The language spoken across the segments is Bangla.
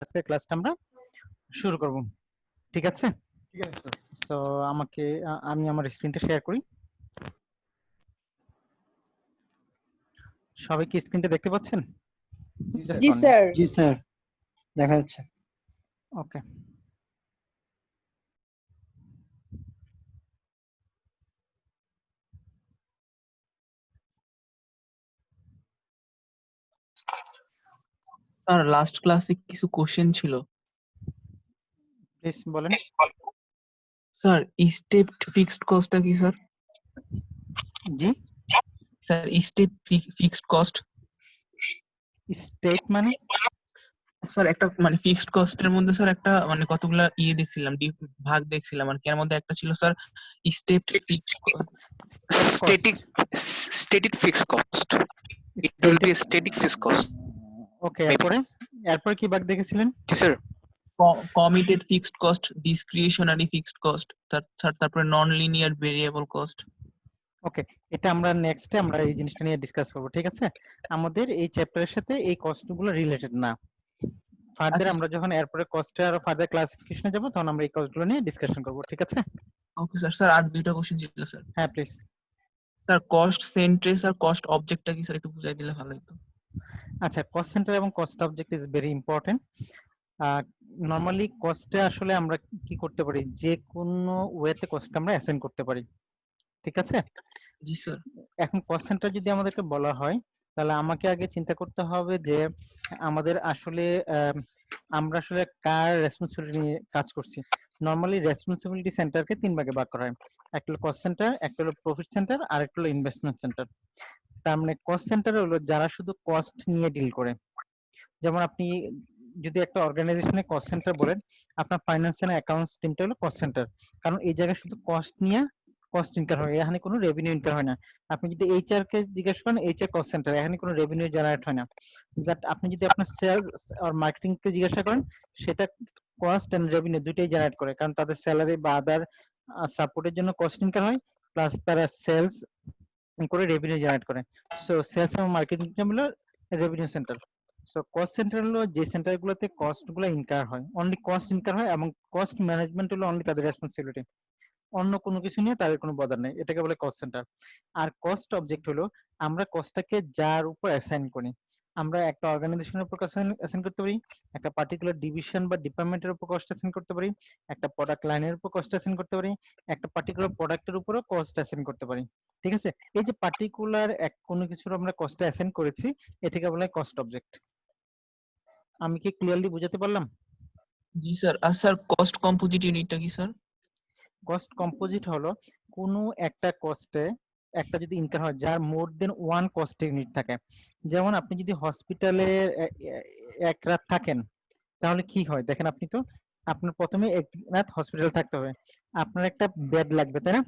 আজকে ক্লাসটা আমরা শুরু করব। ঠিক আছে? ঠিক আছে স্যার। সো আমি আমার স্ক্রিনটা শেয়ার করি। সবাই কি স্ক্রিনটা দেখতে পাচ্ছেন? Just জি one minute. স্যার। জি স্যার, দেখা যাচ্ছে। ওকে। স্যার লাস্ট ক্লাসে কিছু কোশ্চেন ছিল প্লিজ বলেন। স্যার। স্টেপড ফিক্সড কস্টটা কি স্যার? জি, sir step fixed cost state মানে স্যার একটা মানে ফিক্সড কস্টের মধ্যে স্যার একটা মানে কতগুলা দেখছিলাম ভাগ দেখছিলাম আর কি। এর মধ্যে একটা ছিল sir step static static fixed cost. It will be a static fixed cost. ওকে, এরপরে কি ভাগ দেখেছিলেন? Sir, committed fixed cost, discretionary fixed cost, sir তারপরে নন লিনিয়ার ভেরিয়েবল কস্ট। ওকে, এটা আমরা নেক্সটে আমরা এই জিনিসটা নিয়ে ডিসকাস করব। ঠিক আছে? আমাদের এই চ্যাপ্টারের সাথে এই কস্টগুলো রিলেটেড না। ফার্দার আচ্ছা আমরা যখন এরপরে কস্টে আরো ফার্দার ক্লাসিফিকেশনে যাব তখন আমরা এই কস্টগুলো নিয়ে ডিসকাশন করব। ঠিক আছে? Okay sir. স্যার আর দুইটা কোশ্চেন ছিল স্যার। হ্যাঁ প্লিজ। স্যার কস্ট সেন্ট্রেস আর কস্ট অবজেক্টটা কি স্যার একটু বুঝাই দিলে ভালো হতো। আচ্ছা, কস্ট সেন্টার এবং cost object is very important. Normally কস্টে আসলে আমরা কি করতে পারি, যে কোনো ওয়েতে কস্ট আমরা অ্যাসাইন করতে পারি। ঠিক আছে? জি স্যার। এখন কস্ট সেন্টার যদি আমাদেরকে বলা হয় তাহলে আমাকে আগে চিন্তা করতে হবে যে আমাদের আসলে আমরা আসলে কার রেসপন্সিবিলিটি নিয়ে কাজ করছি। নরমালি রেসপন্সিবিলিটি সেন্টারকে তিন ভাগে ভাগ করা হয়। একটা হলো কস্ট সেন্টার, একটা হলো প্রফিট সেন্টার, আর একটা হলো ইনভেস্টমেন্ট সেন্টার। তার মানে কস্ট সেন্টার হলো যারা শুধু কস্ট নিয়ে ডিল করে। যেমন আপনি যদি একটা অর্গানাইজেশনে কস্ট সেন্টার বলেন, আপনার ফাইন্যান্স এন্ড অ্যাকাউন্টস টিমটা হলো কস্ট সেন্টার। কারণ এই জায়গায় শুধু কস্ট নিয়ে কস্ট ইনকার হয়, এখানে কোনো রেভিনিউ ইনকার হয় না। আপনি যদি এইচআর কে জিজ্ঞেস করেন, এইচআর কস্ট সেন্টার, এখানে কোনো রেভিনিউ জেনারেট হয় না। বাট আপনি যদি আপনার সেলস আর মার্কেটিং কে জিজ্ঞাসা করেন, সেটা কস্ট এন্ড রেভিনিউ দুইটাই জেনারেট করে, কারণ তাদের স্যালারি বা আদার সাপোর্টের জন্য কস্ট ইনকার হয়, প্লাস তারা সেলস করে রেভিনিউ জেনারেট করে। সো সেলস এবং মার্কেটিং হলো revenue centre. So cost centre হলো যে সেন্টার গুলোতে কস্ট গুলো ইনকার হয়, অনলি কস্ট ইনকার হয়, এবং কস্ট ম্যানেজমেন্ট হলো অনলি তাদের রেসপন্সিবিলিটি, অন্য কোনো কিছু নিয়ে তাদের কোনো বদার নেই। এটাকে বলে কস্ট সেন্টার। আর কস্ট অবজেক্ট হলো আমরা কস্টটাকে যার উপর অ্যাসাইন করি। আমরা একটা অর্গানাইজেশনের উপর অ্যাসাইন করতে পারি, একটা পার্টিকুলার ডিভিশন বা ডিপার্টমেন্টের উপর কস্ট অ্যাসাইন করতে পারি, একটা প্রোডাক্ট লাইনের উপর কস্ট অ্যাসাইন করতে পারি, একটা পার্টিকুলার প্রোডাক্টের উপরও কস্ট অ্যাসাইন করতে পারি। ঠিক আছে? এই যে পার্টিকুলার কোনো কিছুর আমরা কস্ট অ্যাসাইন করেছি, এটাকে বলা হয় কস্ট অবজেক্ট। আমি কি ক্লিয়ারলি বুঝাতে পারলাম? জি স্যার। আর স্যার কস্ট কম্পোজিট ইউনিটটা কি স্যার? কস্ট কম্পোজিট হলো কোনো একটা কস্টে একটা যদি ইনকাম হয় যার মোর দেন ওয়ান কস্ট ইউনিট থাকে। যেমন আপনি যদি হসপিটালে এক রাত থাকেন তাহলে কি হয় দেখেন, আপনি তো আপনার প্রথমে এক রাত হসপিটাল থাকতে হবে, আপনার একটা বেড লাগবে, তাই না?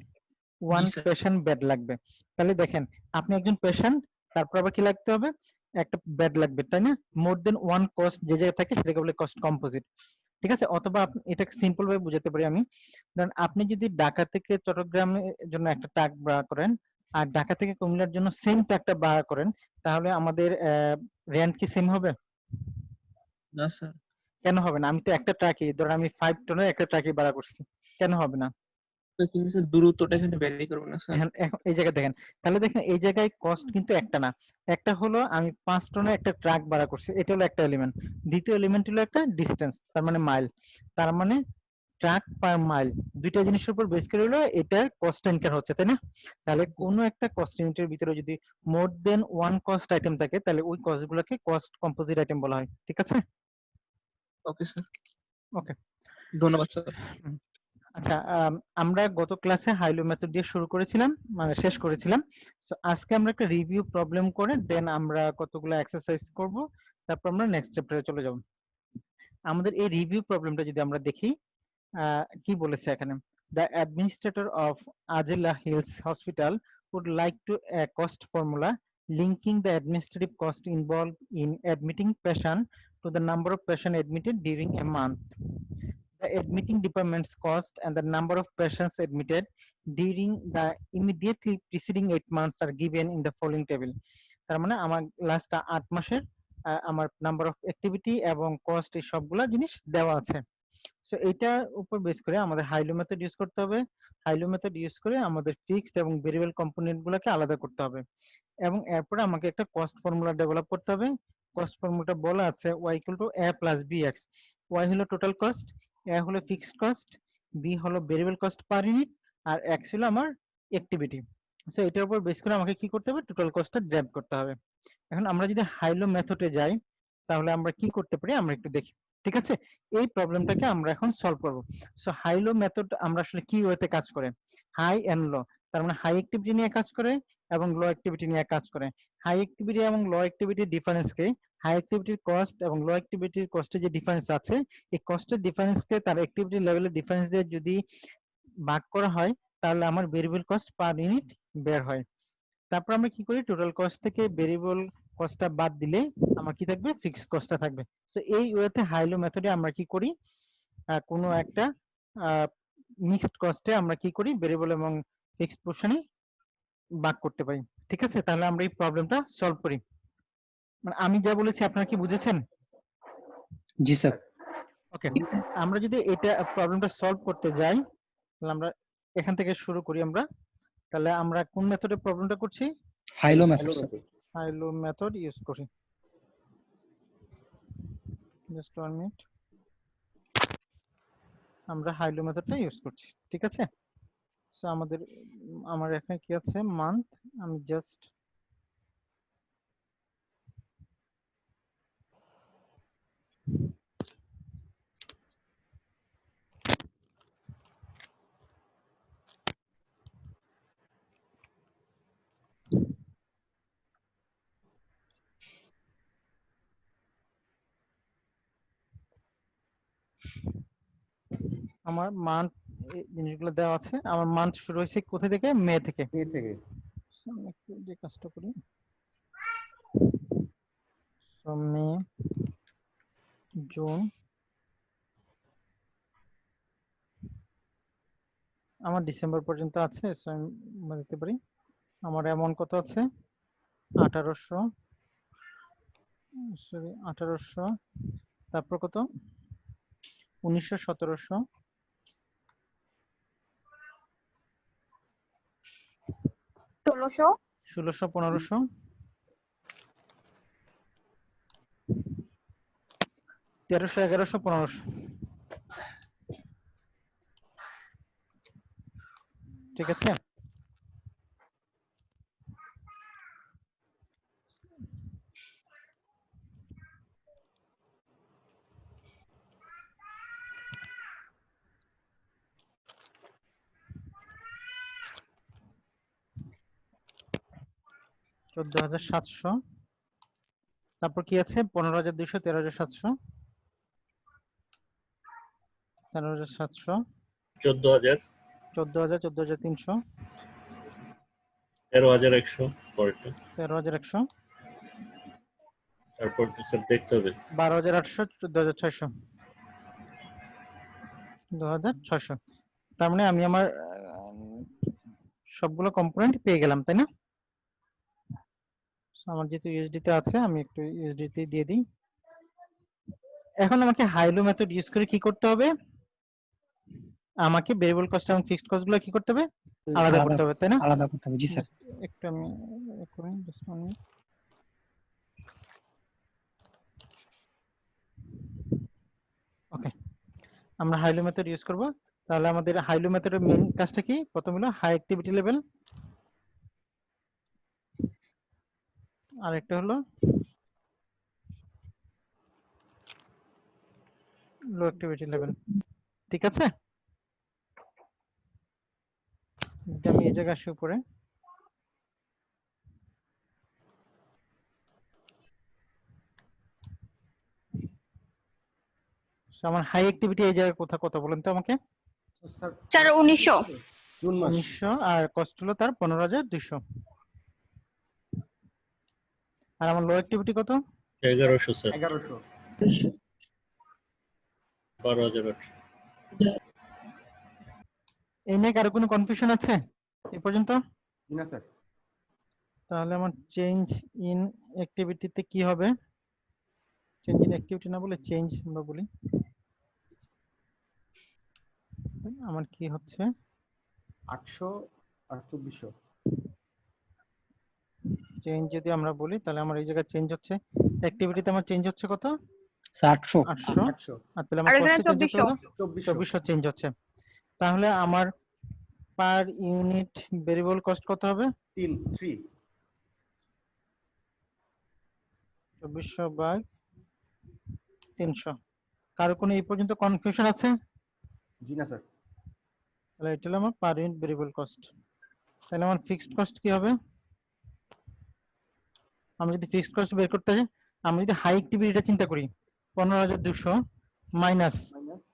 ওয়ান জি স্যার। পেশেন্ট বেড লাগবে। তাহলে দেখেন, আপনি একজন পেশেন্ট, তারপর আবার কি লাগতে হবে, একটা বেড লাগবে, তাই না? মোর দেন ওয়ান কস্ট যে জায়গায় থাকে সেটাকে বলে কস্ট কম্পোজিট। ঠিক আছে? অথবা এটাকে সিম্পল ভাবে বুঝাতে পারি আমি, ধরেন আপনি যদি ঢাকা থেকে চট্টগ্রামের জন্য একটা ট্রাক ভাড়া করেন, আর ঢাকা থেকে কুমিল্লার জন্য সেম ট্রাকটা ভাড়া করেন, তাহলে আমাদের রেন্ট কি সেম হবে? না স্যার। কেন হবে না? আমি তো একটা ট্রাকই, ধরেন আমি 5 টনের একটা ট্রাকই ভাড়া করছি, কেন হবে না? কিন্তু স্যার দূরত্বটা এখানে ভ্যারি করবে না স্যার? এখন এই জায়গায় দেখেন, তাহলে দেখেন এই জায়গায় কস্ট কিন্তু একটা না, একটা হলো আমি 5 টনের একটা ট্রাক ভাড়া করছি, এটা হলো একটা এলিমেন্ট। দ্বিতীয় এলিমেন্ট হলো একটা ডিস্টেন্স, তার মানে মাইল। তার মানে ট্রাক পার মাইল, দুইটা জিনিসের উপর বেস করে হলো এটার কস্ট ইনকার হচ্ছে, তাই না? তাহলে কোনো একটা কস্ট ইউনিটের ভিতরে যদি মোর দেন ওয়ান কস্ট আইটেম থাকে, তাহলে ওই কস্ট গুলোকে কস্ট কম্পোজিট আইটেম বলা হয়। ঠিক আছে? Okay sir. ওকে, ধন্যবাদ স্যার। আচ্ছা, আমরা গত ক্লাসে হাইলো মেথড দিয়ে শুরু করেছিলাম, মানে শেষ করেছিলাম। সো আজকে আমরা একটা রিভিউ প্রবলেম করে দেন আমরা কতগুলো এক্সারসাইজ করব, তারপর আমরা নেক্সট চ্যাপ্টারে চলে যাব। আমাদের এই রিভিউ প্রবলেমটা যদি আমরা দেখি, কি বলেছে এখানে, the administrator of Azela Hills Hospital would like to a cost formula linking the administrative cost involved in admitting patient to the number of patient admitted during a month. The admitting department's cost and the number of patients admitted during the immediately preceding 8 months are given in the following table. তার মানে আমার লাস্ট 8 মাসের আমার নাম্বার অফ অ্যাক্টিভিটি এবং কস্ট এই সবগুলা জিনিস দেওয়া আছে। সো এইটার উপর বেস করে আমাদের হাইলো মেথড ইউজ করতে হবে। হাইলো মেথড ইউজ করে আমাদের ফিক্সড এবং ভেরিয়েবল কম্পোনেন্ট গুলাকে আলাদা করতে হবে এবং এরপরে আমাকে একটা কস্ট ফর্মুলা ডেভেলপ করতে হবে। কস্ট ফর্মুলাটা বলা আছে y equal to a plus bx। y হলো টোটাল কস্ট, a হলো ফিক্সড কস্ট, b হলো ভেরিয়েবল কস্ট পার ইউনিট, আর x হলো আমার অ্যাক্টিভিটি। সো এটার উপর বেস করে আমাকে কি করতে হবে, টোটাল কস্টটা ড্রাইভ করতে হবে। এখন আমরা যদি হাইলো মেথডে যাই তাহলে আমরা কি করতে পারি আমরা একটু দেখি, ঠিক আছে? এই প্রবলেমটাকে আমরা এখন সলভ করব। সো হাইলো মেথড আমরা আসলে কি ওয়েতে কাজ করে, হাই এন্ড লো, তার মানে হাই অ্যাক্টিভিটি নিয়ে কাজ করে এবং লো অ্যাক্টিভিটি নিয়ে কাজ করে। হাই অ্যাক্টিভিটি এবং লো অ্যাক্টিভিটির ডিফারেন্সকে, হাই অ্যাক্টিভিটির কস্ট এবং লো অ্যাক্টিভিটির কস্টে যে ডিফারেন্স আছে এই কস্টের ডিফারেন্সকে তার অ্যাক্টিভিটি লেভেলের ডিফারেন্স দিয়ে যদি ভাগ করা হয় তাহলে আমার ভেরিয়েবল কস্ট পার ইউনিট বের হয়। তারপর আমরা কি করি, টোটাল কস্ট থেকে ভেরিয়েবল কস্টটা বাদ দিলে আমার কি থাকবে, ফিক্সড কস্টটা থাকবে। সো এই ওয়েতে হাইলো মেথডে আমরা কি করি, কোনো একটা মিক্সড কস্টে আমরা কি করি, ভেরিয়েবল এবং ফিক্সড পোর্শনে ভাগ করতে পারি। ঠিক আছে, তাহলে আমরা এই প্রবলেমটা সলভ করি। মানে আমি যা বলেছি আপনারা কি বুঝেছেন? জি স্যার। ওকে, আমরা যদি এটা প্রবলেমটা সলভ করতে যাই তাহলে আমরা এখান থেকে শুরু করি। আমরা তাহলে আমরা কোন মেথডে প্রবলেমটা করছি, হাইলো মেথড স্যার। হাইলো মেথড ইউজ করি। জাস্ট 1 মিনিট, আমরা হাইলো মেথডটা ইউজ করছি, ঠিক আছে? সো আমার এখানে কি আছে, মান্থ, আমি জাস্ট আমার মান্থ জিনিসগুলো দেওয়া আছে। আমার মান্থ শুরু হয়েছে কোথা থেকে, মে থেকে। So, আমি একটু যে কাজটা করি, সো মে, জুন, আমার ডিসেম্বর পর্যন্ত আছে। সো আমি দিতে পারি আমার অ্যামাউন্ট কত আছে, 1800, সরি 1800, তারপর কত, 1900, 1700, 1600, 1600, 1500, 1300, 1100, 1500। ঠিক আছে, $14,700, তারপর কি আছে, 15,200, 13,700, 13,700, 14,000, 14,000, 14,300, 13,100 পরেরটা। 13,100, তারপর স্যার দেখতে হবে 12,800, 14,600, 2,600। তার মানে আমি আমার সবগুলো কম্পোনেন্ট পেয়ে গেলাম, তাই না? So, আমার যেহেতু ইউএসডি তে আছে আমি একটু ইউএসডি তে দিয়ে দিই। এখন আমাকে হাইলো মেথড ইউজ করে কি করতে হবে, আমাকে ভেরিয়েবল কস্ট এবং ফিক্সড কস্ট গুলো কি করতে হবে, আলাদা করতে হবে, তাই না? আলাদা করতে হবে। জি স্যার। একটু আমি করি, জাস্ট 1 মিনিট। ওকে, আমরা হাইলো মেথড ইউজ করব। তাহলে আমাদের হাইলো মেথডের মেইন কাজটা কি, প্রথম হলো হাই অ্যাক্টিভিটি লেভেল, আর একটা হলো লো অ্যাক্টিভিটি লেভেল। ঠিক আছে, যদি আমি এই জায়গায় আসি উপরে, So, আমার হাই অ্যাক্টিভিটি এই জায়গায় কোথা কত বলেন তো আমাকে, স্যার 1900, 1900, আর কস্ট হলো তার 15,200, আর আমার লো অ্যাক্টিভিটি কত, 1100 স্যার, 12,800। এই নিয়ে কারো কোনো কনফিউশন আছে এ পর্যন্ত? না স্যার। তাহলে আমার চেঞ্জ ইন অ্যাক্টিভিটিতে কি হবে, চেঞ্জ ইন অ্যাক্টিভিটি না বলে চেঞ্জ আমরা বলি। আমার কি হচ্ছে 800 আর 2400 চেঞ্জ যদি আমরা বলি তাহলে আমার এই জায়গায় চেঞ্জ হচ্ছে অ্যাক্টিভিটিতে আমার চেঞ্জ হচ্ছে কত স্যার 800 800 800 আর তাহলে আর আমার এখানে কস্টে চেঞ্জ হচ্ছে কত 2400 2400 চেঞ্জ হচ্ছে। তাহলে আমার পার ইউনিট ভেরিয়েবল কস্ট কত হবে 3 2400 বাই 300। কারো কোনো এই পর্যন্ত কনফিউশন আছে? জি না স্যার। তাহলে এটা হলো আমার পার ইউনিট ভেরিয়েবল কস্ট। তাহলে আমার ফিক্সড কস্ট কি হবে? আমরা যদি ফিক্সড কস্ট বের করতে যাই, আমরা যদি হাই অ্যাক্টিভিটিটা চিন্তা করি 15200 মাইনাস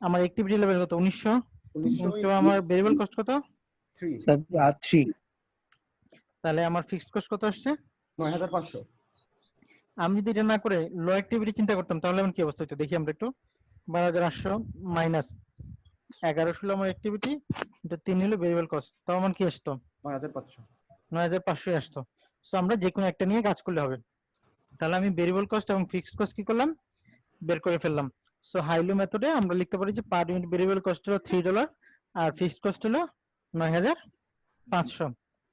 আমার অ্যাক্টিভিটি লেভেল কত 1900 ইনটু আমার ভেরিয়েবল কস্ট কত 3 স্যার 3 তাহলে আমার ফিক্সড কস্ট কত আসছে 9500। আমি যদি এটা না করে লো অ্যাক্টিভিটি চিন্তা করতাম তাহলে আমার কি অবস্থা হতো দেখি আমরা একটু 12800 মাইনাস 1100 হলো আমার অ্যাক্টিভিটি এটা 3 হলো ভেরিয়েবল কস্ট তাও আমার কি আসতো 9500। 9500 আসতো। সো আমরা যে কোনো একটা নিয়ে কাজ করলে হবে। তাহলে আমি ভেরিয়েবল কস্ট এবং ফিক্সড কস্ট কি করলাম বের করে ফেললাম। সো হাইলো মেথডে আমরা লিখতে পারি যে পার ইউনিট ভেরিয়েবল কস্ট হলো $3 আর ফিক্সড কস্ট হলো 9500।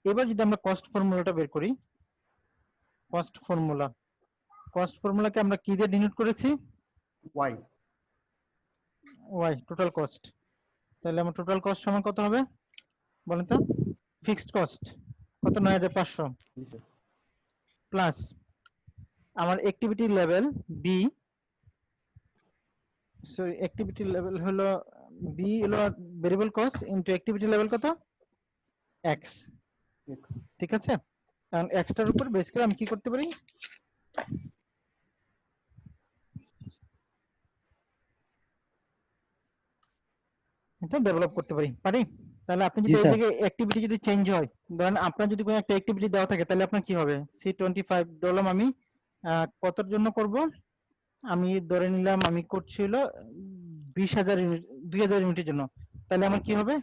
এবার যদি আমরা কস্ট ফর্মুলাটা বের করি, কস্ট ফর্মুলাকে আমরা কি দিয়ে ডিনোট করেছি ওয়াই টোটাল কস্ট। তাহলে আমার টোটাল কস্ট সমান কত হবে বলেন তো? ফিক্সড কস্ট কত 9500 জি স্যার। প্লাস আমার activity level b, sorry activity level হলো বি হলো variable cost into activity level কত এক্স। X ঠিক আছে, কারণ এক্সটার উপর বেস করে আমি কি করতে পারি এটা ডেভেলপ করতে পারি। তাহলে আপনি যদি জি, এই স্যার। জায়গায় অ্যাক্টিভিটি যদি চেঞ্জ হয়, ধরেন আপনার যদি কোনো একটা অ্যাক্টিভিটি দেওয়া থাকে তাহলে আপনার কি হবে C25 ধরলাম আমি কতর জন্য করব, আমি ধরে নিলাম আমি করছি হলো 20000 ইউনিট 2000 ইউনিটের জন্য, তাহলে আমার কি হবে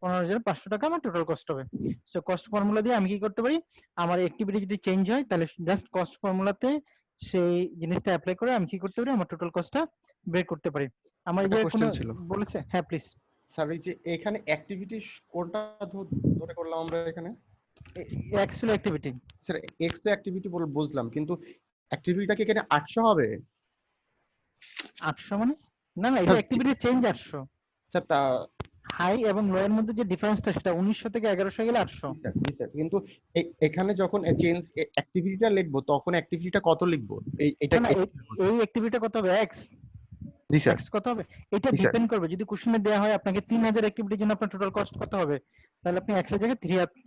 15500 টাকা আমার টোটাল কস্ট হবে। সো কস্ট ফর্মুলা দিয়ে আমি কি করতে পারি, আমার অ্যাক্টিভিটি যদি চেঞ্জ হয় তাহলে জাস্ট কস্ট ফর্মুলাতে সেই জিনিসটা অ্যাপ্লাই করে আমি কি করতে পারি আমার টোটাল কস্টটা বের করতে পারি। আমার এই একটা যে কোনো question ছিল। বলেছে, হ্যাঁ প্লিজ। স্যার এই যে এখানে অ্যাক্টিভিটি কোনটা ধরে করলাম আমরা এখানে? অ্যাকচুয়াল অ্যাক্টিভিটি স্যার এক্স তো অ্যাক্টিভিটি বুঝলাম, কিন্তু অ্যাক্টিভিটিটা কি এখানে 800 হবে? 800 মানে না না এটা অ্যাক্টিভিটি চেঞ্জ 800, স্যার তা হাই এবং লো এর মধ্যে যে ডিফারেন্সটা সেটা 1900 থেকে 1100 গেলে 800। জি স্যার, কিন্তু এখানে যখন চেঞ্জ অ্যাক্টিভিটিটা লিখবো তখন অ্যাক্টিভিটিটা কত লিখবো? এটা না, এই অ্যাক্টিভিটি কত হবে এক্স, জি স্যার। এক্স কত হবে এটা জি, স্যার। ডিপেন্ড করবে। যদি কোশ্চেনে দেয়া হয় আপনাকে 3000 অ্যাক্টিভিটির জন্য আপনার টোটাল কস্ট কত হবে, তাহলে আপনি এক্স এর জায়গায়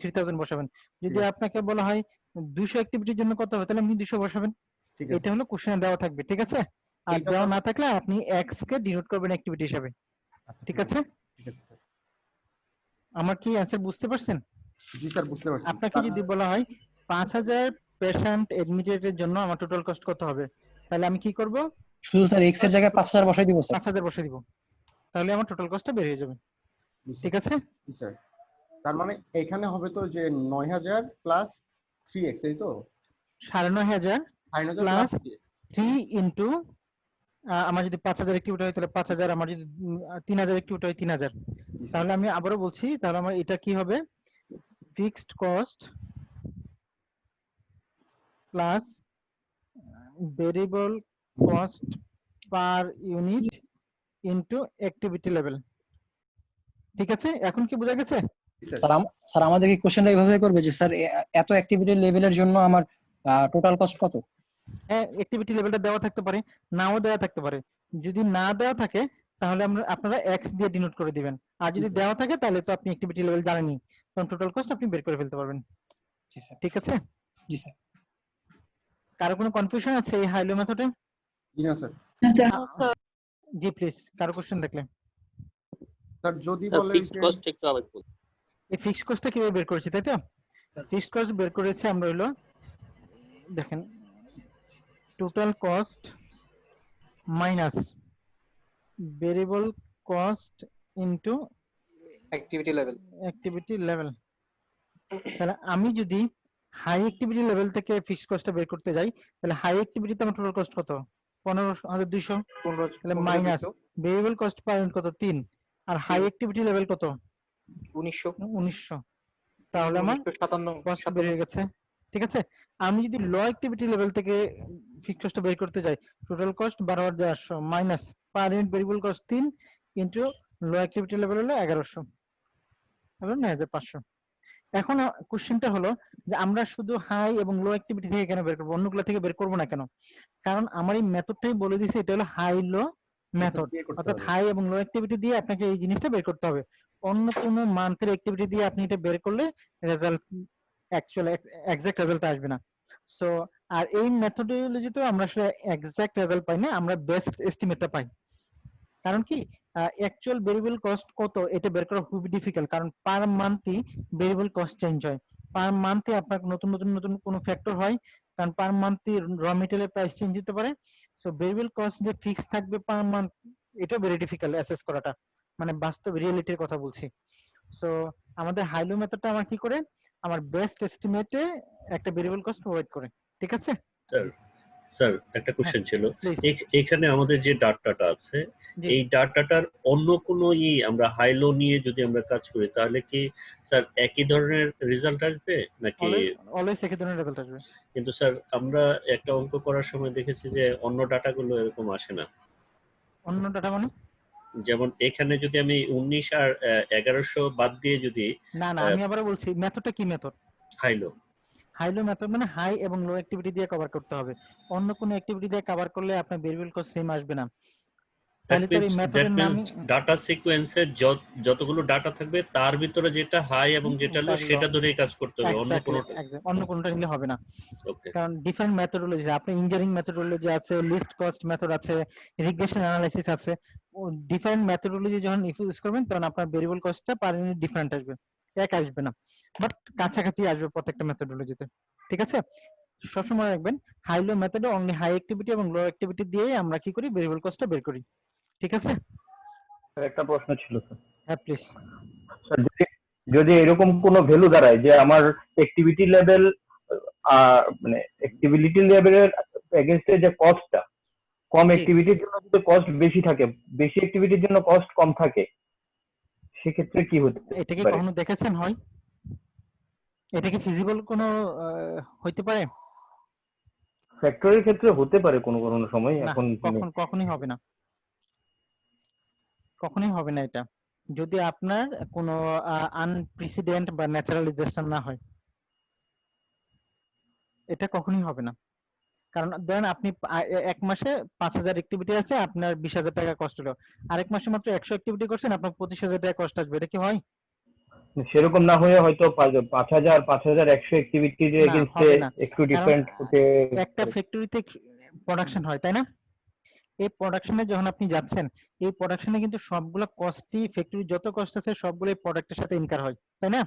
3000 বসাবেন। যদি ঠিক আছে। আপনাকে বলা হয় 200 অ্যাক্টিভিটির জন্য কত হবে তাহলে আপনি 200 বসাবেন। ঠিক আছে। এটা হলো কোশ্চেনে দেওয়া থাকবে, ঠিক আছে। আর এইটা দেওয়া তো- না থাকলে আপনি এক্স কে ডিনোট করবেন অ্যাক্টিভিটি হিসেবে, আচ্ছা, ঠিক আছে। ঠিক আছে স্যার। আমার কি অ্যান্সার বুঝতে পারছেন? জি স্যার, বুঝতে পারছি। আপনাকে যদি বলা হয় 5000 পেশেন্ট এডমিটেড এর জন্য আমার টোটাল কস্ট কত হবে, তাহলে আমি কি করব শুধু স্যার এক্স এর জায়গায় 5000 বসাই দিব স্যার। 5000 বসে দিব, তাহলে আমার টোটাল কস্টটা বের হয়ে যাবে, জি, ঠিক আছে। জি স্যার। তার মানে এখানে হবে তো যে 9000 প্লাস 3x, এই তো 9500 9000 প্লাস প্লাস 3 ইনটু আমার যদি 5000 অ্যাক্টিভিটি হয় তাহলে 5000, আমার যদি 3000 অ্যাক্টিভিটি হয় 3000। তাহলে আমি আবারও বলছি, তাহলে আমার এটা কি হবে fixed cost plus variable cost per unit into activity level, ঠিক আছে। এখন কি বোঝা গেছে? স্যার আমাদের কি কোশ্চেনটা এইভাবে করবে যে স্যার এত অ্যাক্টিভিটি লেভেলের জন্য আমার টোটাল কস্ট কত? হ্যাঁ, অ্যাক্টিভিটি লেভেলটা দেওয়া থাকতে পারে, নাও দেওয়া থাকতে পারে। যদি না দেওয়া থাকে তাহলে আপনারা এক্স দিয়ে ডিনোট করে দিবেন, আর যদি দেওয়া থাকে তাহলে তো আপনি অ্যাক্টিভিটি লেভেল জানেনই, তখন টোটাল কস্ট আপনি বের করে ফেলতে পারবেন, জি স্যার। ঠিক আছে। জি স্যার। কারো কোনো কনফিউশন আছে এই হাইলো মেথডে? জি না স্যার। জি প্লিজ, কারো কোশ্চেন দেখলে। স্যার যদি স্যার বলে ফিক্সড যে কস্ট একটু আবার বলুন। এই ফিক্সড কস্টটা কিভাবে বের করেছি তাই তো? ফিক্সড কস্ট বের করেছি আমরা হলো দেখেন total cost minus variable cost into activity level. Activity level. তাহলে আমি যদি হাই অ্যাক্টিভিটি লেভেল থেকে ফিক্সড কস্টটা বের করতে যাই, তাহলে হাই অ্যাক্টিভিটিতে আমার টোটাল কস্ট কত? 15,200। তাহলে minus variable cost per unit কত? 3। আর হাই অ্যাক্টিভিটি লেভেল কত? 1900। তাহলে আমার কস্ট বেড়ে গেছে। ঠিক আছে, আমি যদি লো অ্যাক্টিভিটি লেভেল থেকে ফিক্সড কস্ট বের করতে যাই, total cost 12,800 minus per unit variable cost 3 into low activity level হলো 1100, হলো 9,500। এখন কোশ্চেনটা হলো যে আমরা শুধু হাই এবং লো অ্যাক্টিভিটি থেকে কেন বের করবো, অন্যগুলো থেকে বের করবো না কেন? কারণ আমার এই মেথডটাই বলে দিছে এটা হলো হাই লো মেথড, দিয়ে করতে অর্থাৎ হবে। হাই এবং লো অ্যাক্টিভিটি দিয়ে আপনাকে এই জিনিসটা বের করতে হবে। অন্য কোনো মান্থের অ্যাক্টিভিটি দিয়ে আপনি এটা বের করলে রেজাল্ট অ্যাকচুয়াল এক্সাক্ট রেজাল্ট আসবে না। সো আর এই মেথডোলজিতে আমরা আসলে এক্সাক্ট রেজাল্ট পাই না, আমরা বেস্ট এস্টিমেটটা পাই। কারণ কি অ্যাকচুয়াল ভেরিয়েবল কস্ট কত এটা বের করা খুবই ডিফিকাল্ট, কারণ পার মান্থই ভেরিয়েবল কস্ট চেঞ্জ হয়। পার মান্থে আপনার নতুন নতুন নতুন কোনো ফ্যাক্টর হয়, কারণ পার মান্থই র মেটেরিয়ালের প্রাইস চেঞ্জ হতে পারে। সো ভেরিয়েবল কস্ট যে ফিক্স থাকবে পার মান্থ, এটা ভেরি ডিফিকাল্ট অ্যাসেস করাটা, মানে বাস্তব রিয়েলিটির কথা বলছি। সো আমাদের হাইলো মেথডটা আমার কি করে, আমার বেস্ট এস্টিমেটে একটা ভেরিয়েবল কস্ট প্রোভাইড করে। ঠিক আছে স্যার স্যার একটা কোশ্চেন ছিল, প্লিজ। এখানে আমাদের যে ডাটাটা আছে, জি। এই ডাটাটার অন্য কোনো আমরা হাই লো নিয়ে যদি আমরা কাজ করি তাহলে কি স্যার একই ধরনের রেজাল্ট আসবে নাকি? অলওয়েজ একই ধরনের রেজাল্ট আসবে। কিন্তু স্যার আমরা একটা অঙ্ক করার সময় দেখেছি যে অন্য ডাটাগুলো এরকম আসে না। অন্য ডাটা মানে? যেমন এখানে যদি আমি 19 আর 1100 বাদ দিয়ে যদি না না, আমি আবার বলছি মেথডটা কি মেথড? হাই লো, হাই-লো মেথড মানে হাই এবং লো অ্যাক্টিভিটি দিয়ে কভার করতে হবে। অন্য কোনো অ্যাক্টিভিটি দিয়ে কভার করলে আপনার ভেরিয়েবল কস্ট সেম আসবে না। তাহলে তো এই মেথডের নামই ডাটা সিকোয়েন্সে যতগুলো ডাটা থাকবে তার ভিতরে যেটা হাই এবং যেটা লো তার সেটা ধরেই কাজ করতে হবে, অন্য এক্স্যাক্টলি কোনো। অন্য কোনোটা নিলে হবে না, ওকে, কারণ ডিফারেন্ট মেথডোলজি আপনি ইঞ্জিনিয়ারিং মেথডোলজি আছে, লিস্ট কস্ট মেথড আছে, রিগ্রেশন অ্যানালাইসিস আছে। ডিফারেন্ট মেথডোলজি যখন ইউজ করবেন তখন আপনার ভেরিয়েবল কস্টটা পার ইউনিট ডিফারেন্ট আসবে, এক আসবে না, বাট কাছাকাছি আসবে প্রত্যেকটা মেথডোলজিতে। ঠিক আছে, সবসময় রাখবেন হাই লো মেথডে অনলি হাই অ্যাক্টিভিটি এবং লো অ্যাক্টিভিটি দিয়ে আমরা কি করি ভেরিয়েবল কস্টটা বের করি। ঠিক আছে একটা প্রশ্ন ছিল স্যার। হ্যাঁ প্লিজ। স্যার যদি যদি এরকম কোনো ভ্যালু দাঁড়ায় যে আমার অ্যাক্টিভিটি লেভেল মানে অ্যাক্টিভিটি লেভেলের এগেইনস্টে যে কস্টটা কম, অ্যাক্টিভিটির জন্য যদি কস্ট বেশি থাকে, বেশি অ্যাক্টিভিটির জন্য কস্ট কম থাকে, সেক্ষেত্রে কি হতে এটা কি পারে? কখনো দেখেছেন হয়? এটা কি ফিজিবল কোনো হইতে পারে? ফ্যাক্টরের ক্ষেত্রে হতে পারে কোনো কোনো সময়, না, এখন কখনোই হবে না, কখনোই হবে না এটা, যদি আপনার কোনো আনপ্রেসিডেন্ট বা ন্যাচারাল ডিজাস্টার না হয়, এটা কখনোই হবে না। কারণ ধরেন আপনি এক মাসে 5,000 অ্যাক্টিভিটি আছে, আপনার 20,000 টাকা কষ্ট হলো, আরেক মাসে মাত্র 100 অ্যাক্টিভিটি করছেন, আপনার 25,000 টাকা কষ্ট আসবে, এটা কি হয়? সেরকম না হয়ে হয়তো 5,100 অ্যাক্টিভিটির না এগেইনস্টে হবে না, একটু কারণ ডিফারেন্ট হতে একটা ফ্যাক্টরিতে প্রোডাকশন হয় তাই না? এই প্রোডাকশনে যখন আপনি যাচ্ছেন, এই প্রোডাকশনে কিন্তু সবগুলো কস্টই ফ্যাক্টরি যত কস্ট আছে সবগুলো প্রোডাক্টের সাথে ইনকার হয় তাই না?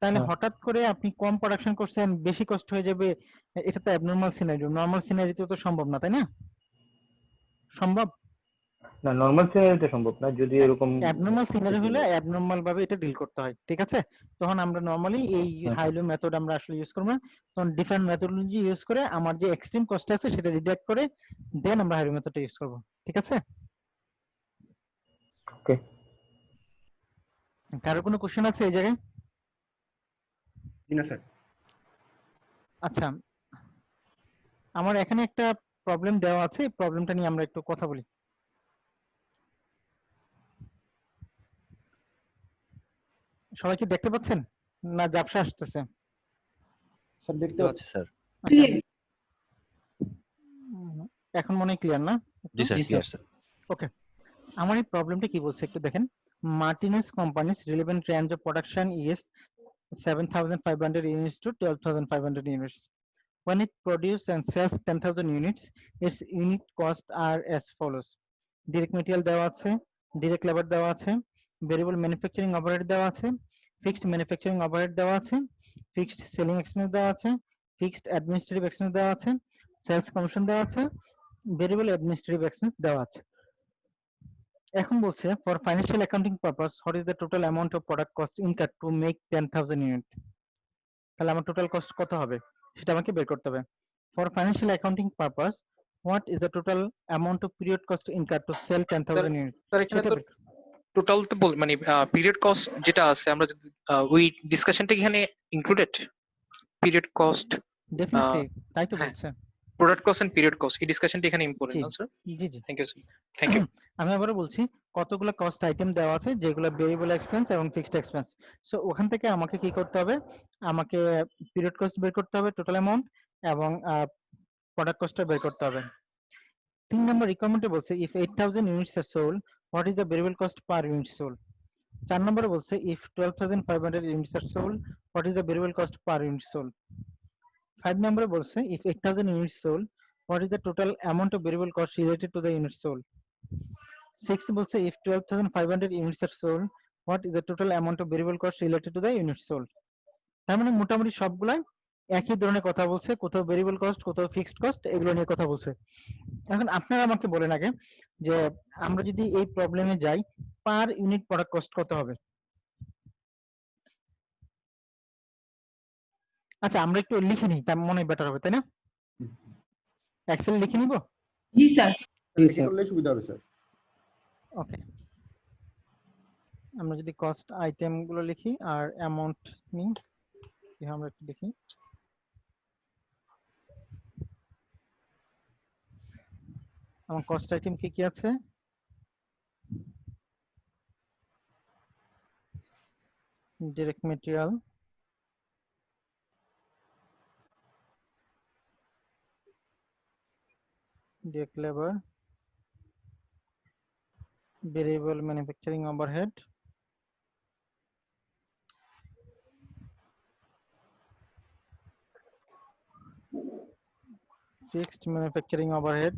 তাহলে হ্যাঁ। হঠাৎ করে আপনি কম প্রোডাকশন করছেন বেশি কষ্ট হয়ে যাবে, এটা তো অ্যাবনরমাল সিনারিও, নরমাল সিনারিতে তো সম্ভব না তাই না? সম্ভব? না, নরমাল সিনারিতে সম্ভব না, যদি এরকম অ্যাবনরমাল সিনারি হলে অ্যাবনরমাল ভাবে এটা ডিল করতে হয়। ঠিক আছে, তখন আমরা নরমালি এই হ্যাঁ। হাইলো মেথড আমরা আসলে ইউজ করব না, তখন ডিফারেন্ট মেথডোলজি ইউজ করে আমার যে এক্সট্রিম কস্ট আছে সেটা ডিডাক্ট করে দেন আমরা হাইলো মেথডটা ইউজ করব। ঠিক আছে, ওকে। কারো কোনো কোশ্চেন আছে এই জায়গায়? না স্যার। আচ্ছা, আমার এখানে একটা প্রবলেম দেওয়া আছে, এই প্রবলেমটা নিয়ে আমরা একটু কথা বলি। সবাই কি দেখতে পাচ্ছেন না ঝাপসা আসতেছে? স্যার দেখতে পাচ্ছি স্যার। আচ্ছা, এখন মনে হয় ক্লিয়ার না? জি স্যার, জি ক্লিয়ার স্যার। স্যার। ওকে, আমার এই প্রবলেমটা কি বলছে একটু দেখেন। Martinez companies relevant range of production is 7,500 units to 12,500 units. When it produces and sells 10,000 units, its unit cost are as follows. Direct material দেওয়া আছে, direct labor দেওয়া আছে, variable manufacturing overhead দেওয়া আছে, fixed manufacturing overhead দেওয়া আছে, fixed selling expense দেওয়া আছে, fixed administrative expense দেওয়া আছে, sales commission দেওয়া আছে, variable administrative expense দেওয়া আছে। এখন বলছে for financial accounting purpose what is the total amount of product cost incurred to make 10,000 unit? তাহলে আমার টোটাল কস্ট কত হবে সেটা আমাকে বের করতে হবে। For financial accounting purpose what is the total amount of period cost incur to sell 10,000 unit? Sir এখানে তো টোটাল তো মানে পিরিয়ড কস্ট যেটা আছে আমরা ওই ডিসকাশনটা কি এখানে ইনক্লুডেড? পিরিয়ড কস্ট, ডেফিনেটলি তাই তো হ্যাঁ। বলছে। Product cost and period cost এই ডিসকাশনটা এখানে ইম্পর্টেন্ট জি। না স্যার? জি জি thank you sir, thank you. আমি আবারও বলছি কতগুলো কস্ট আইটেম দেওয়া আছে যেগুলো ভেরিয়েবল এক্সপেন্স এবং ফিক্সড এক্সপেন্স। সো ওখান থেকে আমাকে কি করতে হবে, আমাকে পিরিয়ড কস্ট বের করতে হবে টোটাল অ্যামাউন্ট এবং প্রোডাক্ট কস্টটা বের করতে হবে। 3 নম্বর রিকোয়ারমেন্টে বলছে if 8,000 units are sold what is the variable cost per unit sold. 4 নম্বরে বলছে if 12,500 units are sold what is the variable cost per unit sold. 5 নম্বরে বলছে if 8,000 units sold what is the total amount of variable cost related to the units sold. 6 বলছে if 12,500 units are sold what is the total amount of variable cost related to the units sold. তার মানে মোটামুটি সবগুলাই একই ধরনের কথা বলছে, কোথাও ভেরিয়েবল কস্ট কোথাও ফিক্সড কস্ট এগুলো নিয়ে কথা বলছে। এখন আপনারা আমাকে বলেন আগে যে আমরা যদি এই প্রবলেমে যাই পার ইউনিট প্রোডাক্ট কস্ট কত হবে? আচ্ছা আমরা একটু লিখে নিই তার মনে বেটার হবে তাই না? এক্সেল লিখে নিব। জি স্যার। জি লিখে স্যার। করলে সুবিধা হবে স্যার। ওকে, আমরা যদি কস্ট আইটেম গুলো লিখি আর অ্যামাউন্ট নিই, আমরা একটু দেখি। আমার কস্ট আইটেম কি কি আছে? Direct material, direct labor, variable manufacturing overhead, fixed manufacturing overhead,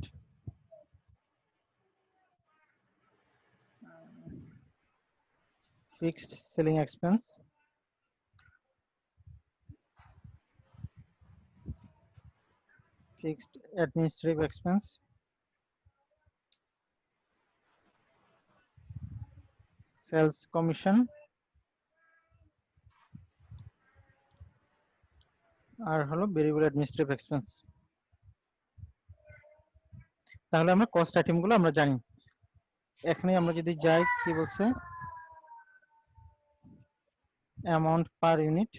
fixed selling expense, fixed administrative expense, sales commission, আর হলো ভেরিয়েবল অ্যাডমিনিস্ট্রেটিভ এক্সপেন্স। তাহলে আমরা কস্ট আইটেম গুলো আমরা জানি। এখানে আমরা যদি যাই কি বলছে অ্যামাউন্ট পার ইউনিট,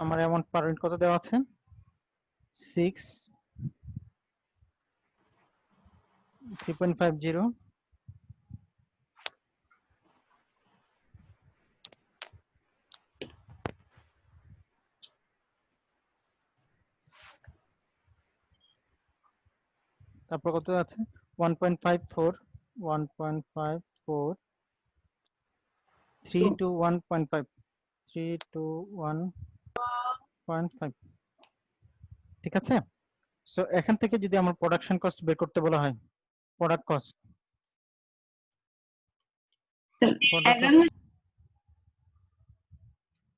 আমার অ্যামাউন্ট পার ইউনিট কত দেওয়া আছে 6 3.50 তারপর কত আছে 1.54 1.54 3 to 1.5 3 to 1.5 ঠিক আছে। সো এখান থেকে যদি আমার প্রোডাকশন কস্ট বের করতে বলা হয়, product cost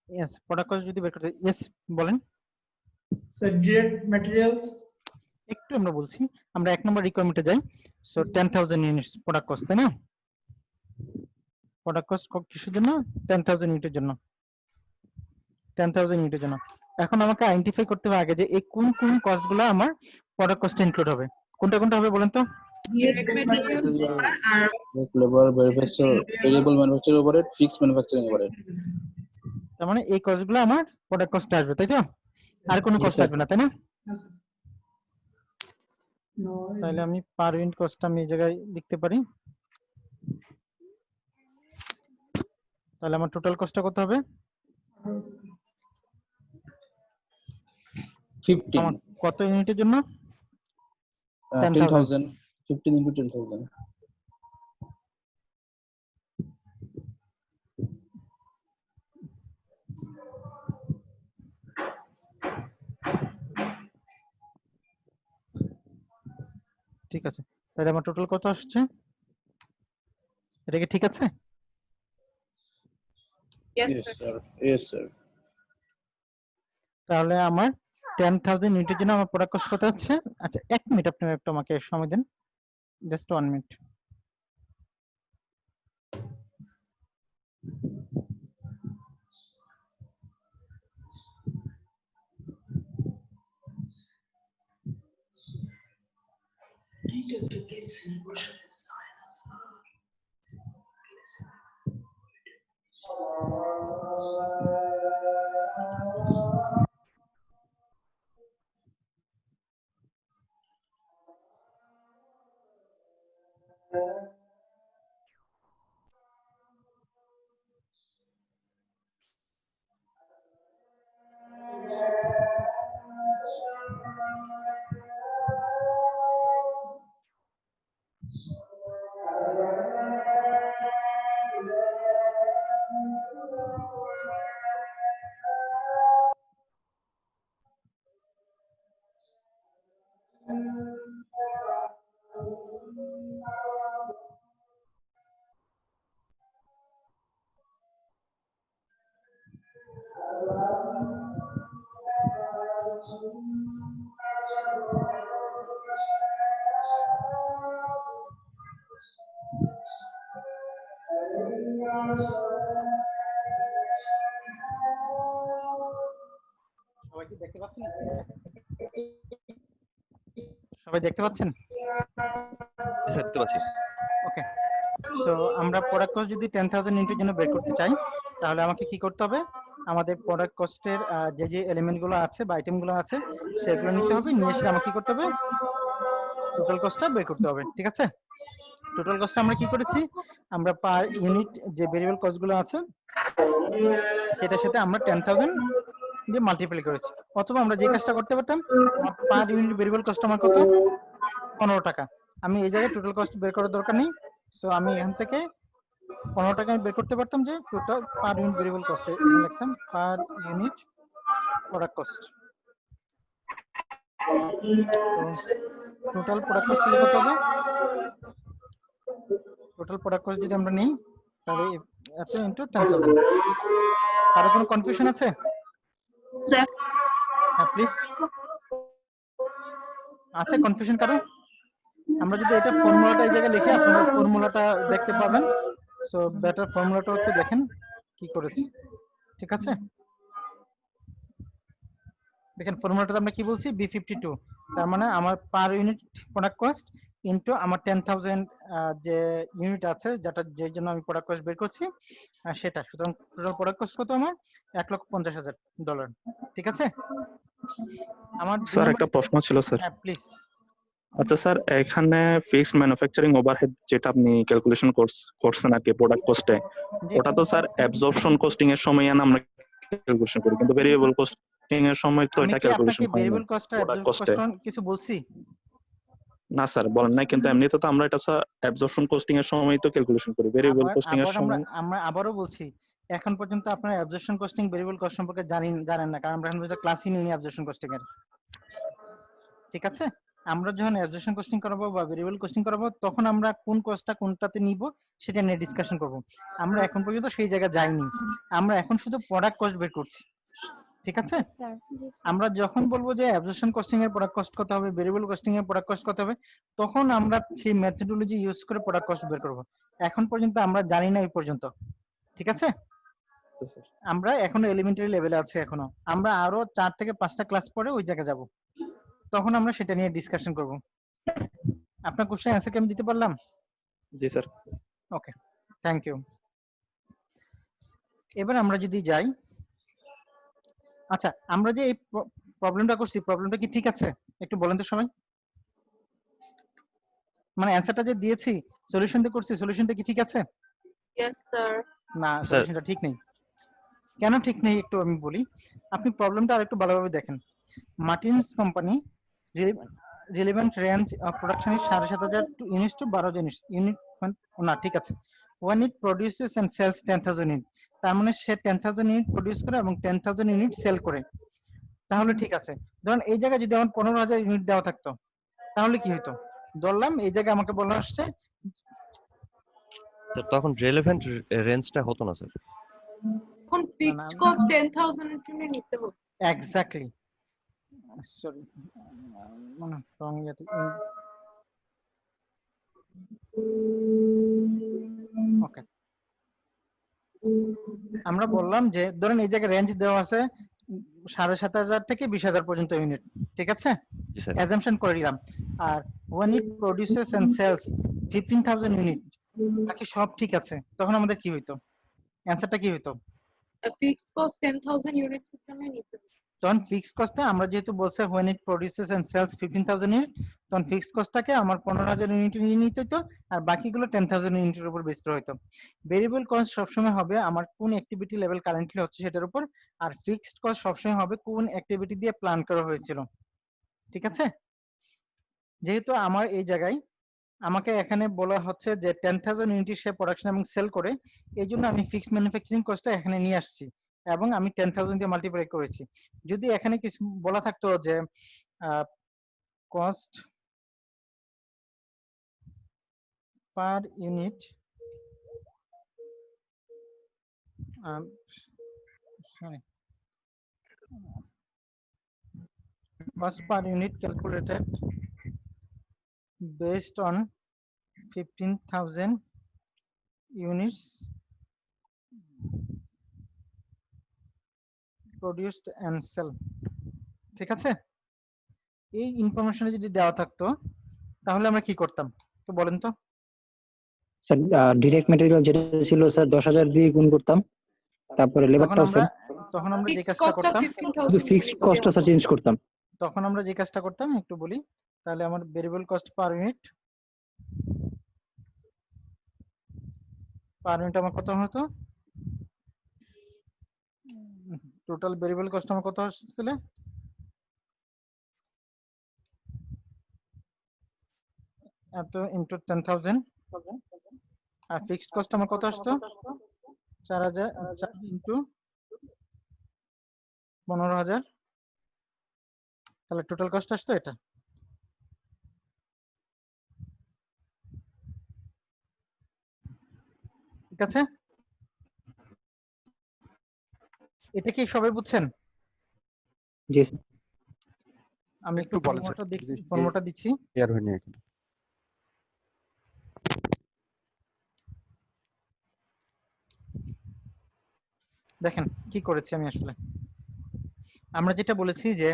yes product cost যদি বের করতে यस বলেন স্যার ডিরেক্ট ম্যাটেরিয়ালস একটু আমরা বলছি, আমরা এক নম্বর রিকোয়ারমেন্টে যাই। সো 10,000 ইউনিটস প্রোডাক্ট কস্ট তাই না? প্রোডাক্ট কস্ট কিসের জন্য? 10,000 ইউনিটের জন্য, 10,000 ইউনিটের জন্য। এখন আমাকে আইডেন্টিফাই করতে হবে আগে যে এই কোন কোন কস্টগুলো আমার প্রোডাক্ট কস্টে ইনক্লুড হবে। কোনটা কোনটা হবে বলেন তো? Labour, variable manufacturing overhead, fixed manufacturing overhead. তার মানে এই কস্টগুলো আমার প্রোডাক্ট কস্টে আসবে তাই তো? আর কোনো কস্ট আসবে না তাই না? তাহলে আমি পার ইউনিট কস্ট আমি এই জায়গায় লিখতে পারি। তাহলে আমার টোটাল কস্টটা কত হবে? 15 কত ইউনিটের জন্য? 10,000 15 into 10,000। ঠিক আছে, তাহলে আমার টোটাল কত আসছে? এটা কি ঠিক আছে? Yes sir, yes sir। তাহলে আমার 10,000 ইউনিটের জন্য আমার প্রোডাক্ট কস্ট কত হচ্ছে? আচ্ছা এক মিনিট আপনি একটু আমাকে সময় দেন, জাস্ট 1 মিনিট। সবাই কি দেখতে পাচ্ছেন স্ক্রিনটা? সবাই দেখতে পাচ্ছেন? দেখতে পাচ্ছি। ওকে, সো আমরা প্রোডাক্ট কস্ট যদি 10,000 ইউনিটের জন্য বের করতে চাই, তাহলে আমাকে কি করতে হবে? আমাদের প্রোডাক্ট কস্টের যে যে এলিমেন্ট গুলো আছে বা আইটেম গুলো আছে সেগুলো নিতে হবে, নিয়ে এসে আমাকে কি করতে হবে? টোটাল কস্টটা বের করতে হবে। ঠিক আছে, টোটাল কস্টটা আমরা কি করেছি? আমরা পার ইউনিট যে ভেরিয়েবল কস্ট গুলো আছে সেটার সাথে আমরা 10,000 দিয়ে মাল্টিপ্লাই করেছি। অথবা আমরা যে কাজটা করতে পারতাম, পার ইউনিট ভেরিয়েবল কস্ট আমার কত? 15 টাকা। আমি এই জায়গায় টোটাল কস্ট বের করার দরকার নেই, সো আমি এখান থেকে 15 টাকা বের করতে পারতাম যে total per unit variable cost লিখতাম per unit product cost. Total product cost কত হবে? টোটাল প্রোডাক্ট কস্ট যদি আমরা নিই তাহলে এত ইনটু 10,000। কারো কোনো কনফিউশন আছে? স্যার হ্যাঁ প্লিজ, আছে কনফিউশন কারো? আমরা যদি এটা ফর্মুলাটা এই জায়গায় লিখে আপনারা ফর্মুলাটা দেখতে পাবেন, সো বেটার ফর্মুলাটা একটু দেখেন কি করেছি। ঠিক আছে, দেখেন ফর্মুলাটা আমরা কি বলছি? B52, তার মানে আমার পার ইউনিট প্রোডাক্ট কস্ট ইনটু আমার 10,000 যে ইউনিট আছে যেটা যে জন্য আমি প্রোডাক্ট কস্ট বের করছি সেটা। সুতরাং টোটাল প্রোডাক্ট কস্ট কত? আমার $1,50,000। ঠিক আছে, আমার স্যার একটা প্রশ্ন ছিল স্যার। হ্যাঁ প্লিজ। আচ্ছা স্যার, এখানে ফিক্সড ম্যানুফ্যাকচারিং ওভারহেড যেটা আপনি ক্যালকুলেশন করছেন আর কি প্রোডাক্ট কস্টে, ওটা তো স্যার অ্যাবজর্পশন কস্টিং এর সময় আমরা ক্যালকুলেশন করি, কিন্তু ভেরিয়েবল কস্টিং এর সময় তো আমি এটা কি ক্যালকুলেশন আপনাকে হয় না ভেরিয়েবল কস্ট আর প্রোডাক্ট অ্যাবজর্ব কস্টে। কস্ট কিছু বলছি? না স্যার বলেন নাই, কিন্তু এমনিতে তো আমরা এটা স্যার অ্যাবজর্পশন কস্টিং এর সময় তো ক্যালকুলেশন করি, ভেরিয়েবল কস্টিং এর আবার আমরা সময়। আমরা আবারও বলছি, এখন পর্যন্ত আপনারা অ্যাবজর্পশন কস্টিং ভেরিয়েবল কস্ট সম্পর্কে জানেন না, কারণ আমরা এখন পর্যন্ত ক্লাসই নিইনি অ্যাবজর্পশন কস্টিং এর। ঠিক আছে, আমরা যখন অ্যাবজর্পশন কস্টিং করাবো বা ভেরিয়েবল কস্টিং করাবো তখন আমরা কোন কস্টটা কোনটাতে নিব সেটা নিয়ে ডিসকাশন করব। আমরা এখন পর্যন্ত সেই জায়গায় যাইনি, আমরা এখন শুধু প্রোডাক্ট কস্ট বের করছি। ঠিক আছে, আমরা যখন বলবো যে অ্যাবজর্পশন কস্টিং এর প্রোডাক্ট কস্ট কত হবে, ভেরিয়েবল কস্টিং এর প্রোডাক্ট কস্ট কত হবে, তখন আমরা সেই মেথডোলজি ইউজ করে প্রোডাক্ট কস্ট বের করব। এখন পর্যন্ত আমরা জানি না এই পর্যন্ত। ঠিক আছে, আমরা এখনো এলিমেন্টারি লেভেলে আছি, এখনো আমরা আরো 4 থেকে 5টা ক্লাস পরে ওই জায়গায় যাব, তখন আমরা সেটা নিয়ে ডিসকাশন করব। আপনার কোশ্চেন অ্যান্সার কি আমি দিতে পারলাম? জি স্যার। Okay, thank you. এবার আমরা যদি যাই, আচ্ছা আমরা যে এই প্রবলেমটা করছি, প্রবলেমটা কি ঠিক আছে একটু বলেন তো সবাই? মানে অ্যানসারটা যে দিয়েছি, সলিউশন দিয়ে করছি, সলিউশনটা কি ঠিক আছে? Yes sir. না, সলিউশনটা ঠিক নেই। কেন ঠিক নেই একটু আমি বলি, আপনি প্রবলেমটা আরেকটু ভালোভাবে দেখেন। Martin's company relevant range of production is 7,500 units to 12 unit. না ঠিক আছে, one it produces and sells 10,000 unit, তার মানে সে 10,000 ইউনিট প্রডিউস করে এবং 10,000 ইউনিট সেল করে। তাহলে ঠিক আছে, ধরুন এই জায়গায় যদি আমার 15,000 ইউনিট দেওয়া থাকতো তাহলে কি হতো? ধরলাম এই জায়গায় আমাকে বলা আসছে তখন রেলেভেন্ট রেঞ্জটা হতো না স্যার, এখন ফিক্সড কস্ট 10,000 এর জন্য নিতে হবে। এক্স্যাক্টলি, সরি মানে রং ওকে। আমরা বললাম যে ধরেন এই জায়গায় রেঞ্জ দেওয়া আছে 7,500 থেকে 20,000 পর্যন্ত ইউনিট, ঠিক আছে? জি স্যার। অ্যাজাম্পশন করে নিলাম। আর when it produces and sells 15,000 unit, বাকি সব ঠিক আছে, তখন আমাদের কি হইতো? অ্যানসারটা কি হইতো? ফিক্সড কস্ট 10,000 ইউনিটস এর জন্য নিতে হবে। তখন ফিক্সড কস্টটা আমরা যেহেতু বলছে when it produces and sells 15,000 unit, তখন ফিক্সড কস্টটাকে আমার 15,000 ইউনিট নিয়ে নিতে হতো, আর বাকিগুলো 10,000 ইউনিটের উপর বেস করা হতো। ভেরিয়েবল কস্ট সবসময় হবে আমার কোন অ্যাক্টিভিটি লেভেল কারেন্টলি হচ্ছে সেটার উপর, আর ফিক্সড কস্ট সবসময় হবে কোন অ্যাক্টিভিটি দিয়ে প্ল্যান করা হয়েছিল, ঠিক আছে? যেহেতু আমার এই জায়গায় আমাকে এখানে বলা হচ্ছে যে 10,000 ইউনিট সে প্রোডাকশন এবং সেল করে, এই জন্য আমি ফিক্সড ম্যানুফ্যাকচারিং কস্টটা এখানে নিয়ে আসছি এবং আমি 10,000 দিয়ে মাল্টিপ্লাই করেছি। যদি এখানে কিছু বলা থাকতো যে cost per unit, sorry, cost per unit calculated based on 15,000 units produced and sell, ঠিক আছে? এই ইনফরমেশন যদি দেওয়া থাকতো তাহলে আমরা কি করতাম তো বলেন তো? স্যার ডিরেক্ট ম্যাটেরিয়াল যেটা ছিল স্যার 10,000 দিয়ে গুণ করতাম, তারপরে লেবারটাও সেম, তখন আমরা যে ফিক্সড কাজটা কস্টটা করতাম, 15,000 ফিক্সড কস্টটা স্যার চেঞ্জ করতাম। তখন আমরা যে কাজটা করতাম একটু বলি, তাহলে আমার ভেরিয়েবল কস্ট পার ইউনিট আমার কত হতো? টোটাল ভেরিয়েবল কস্ট আমার কত আসছিল? এত ইনটু 10,000, আর ফিক্সড কস্ট আমার কত আসতো? 4,000 ইনটু 15,000, তাহলে টোটাল কস্ট আসতো এটা। ঠিক আছে, এটা কি সবাই বুঝছেন? জি আমি একটু বলেন ফর্মুলাটা স্যার, দেখি, ফর্মুলাটা দিচ্ছি। ক্লিয়ার হয়নি এখন। দেখেন কি করেছি আমি আসলে। আমরা যেটা বলেছি যে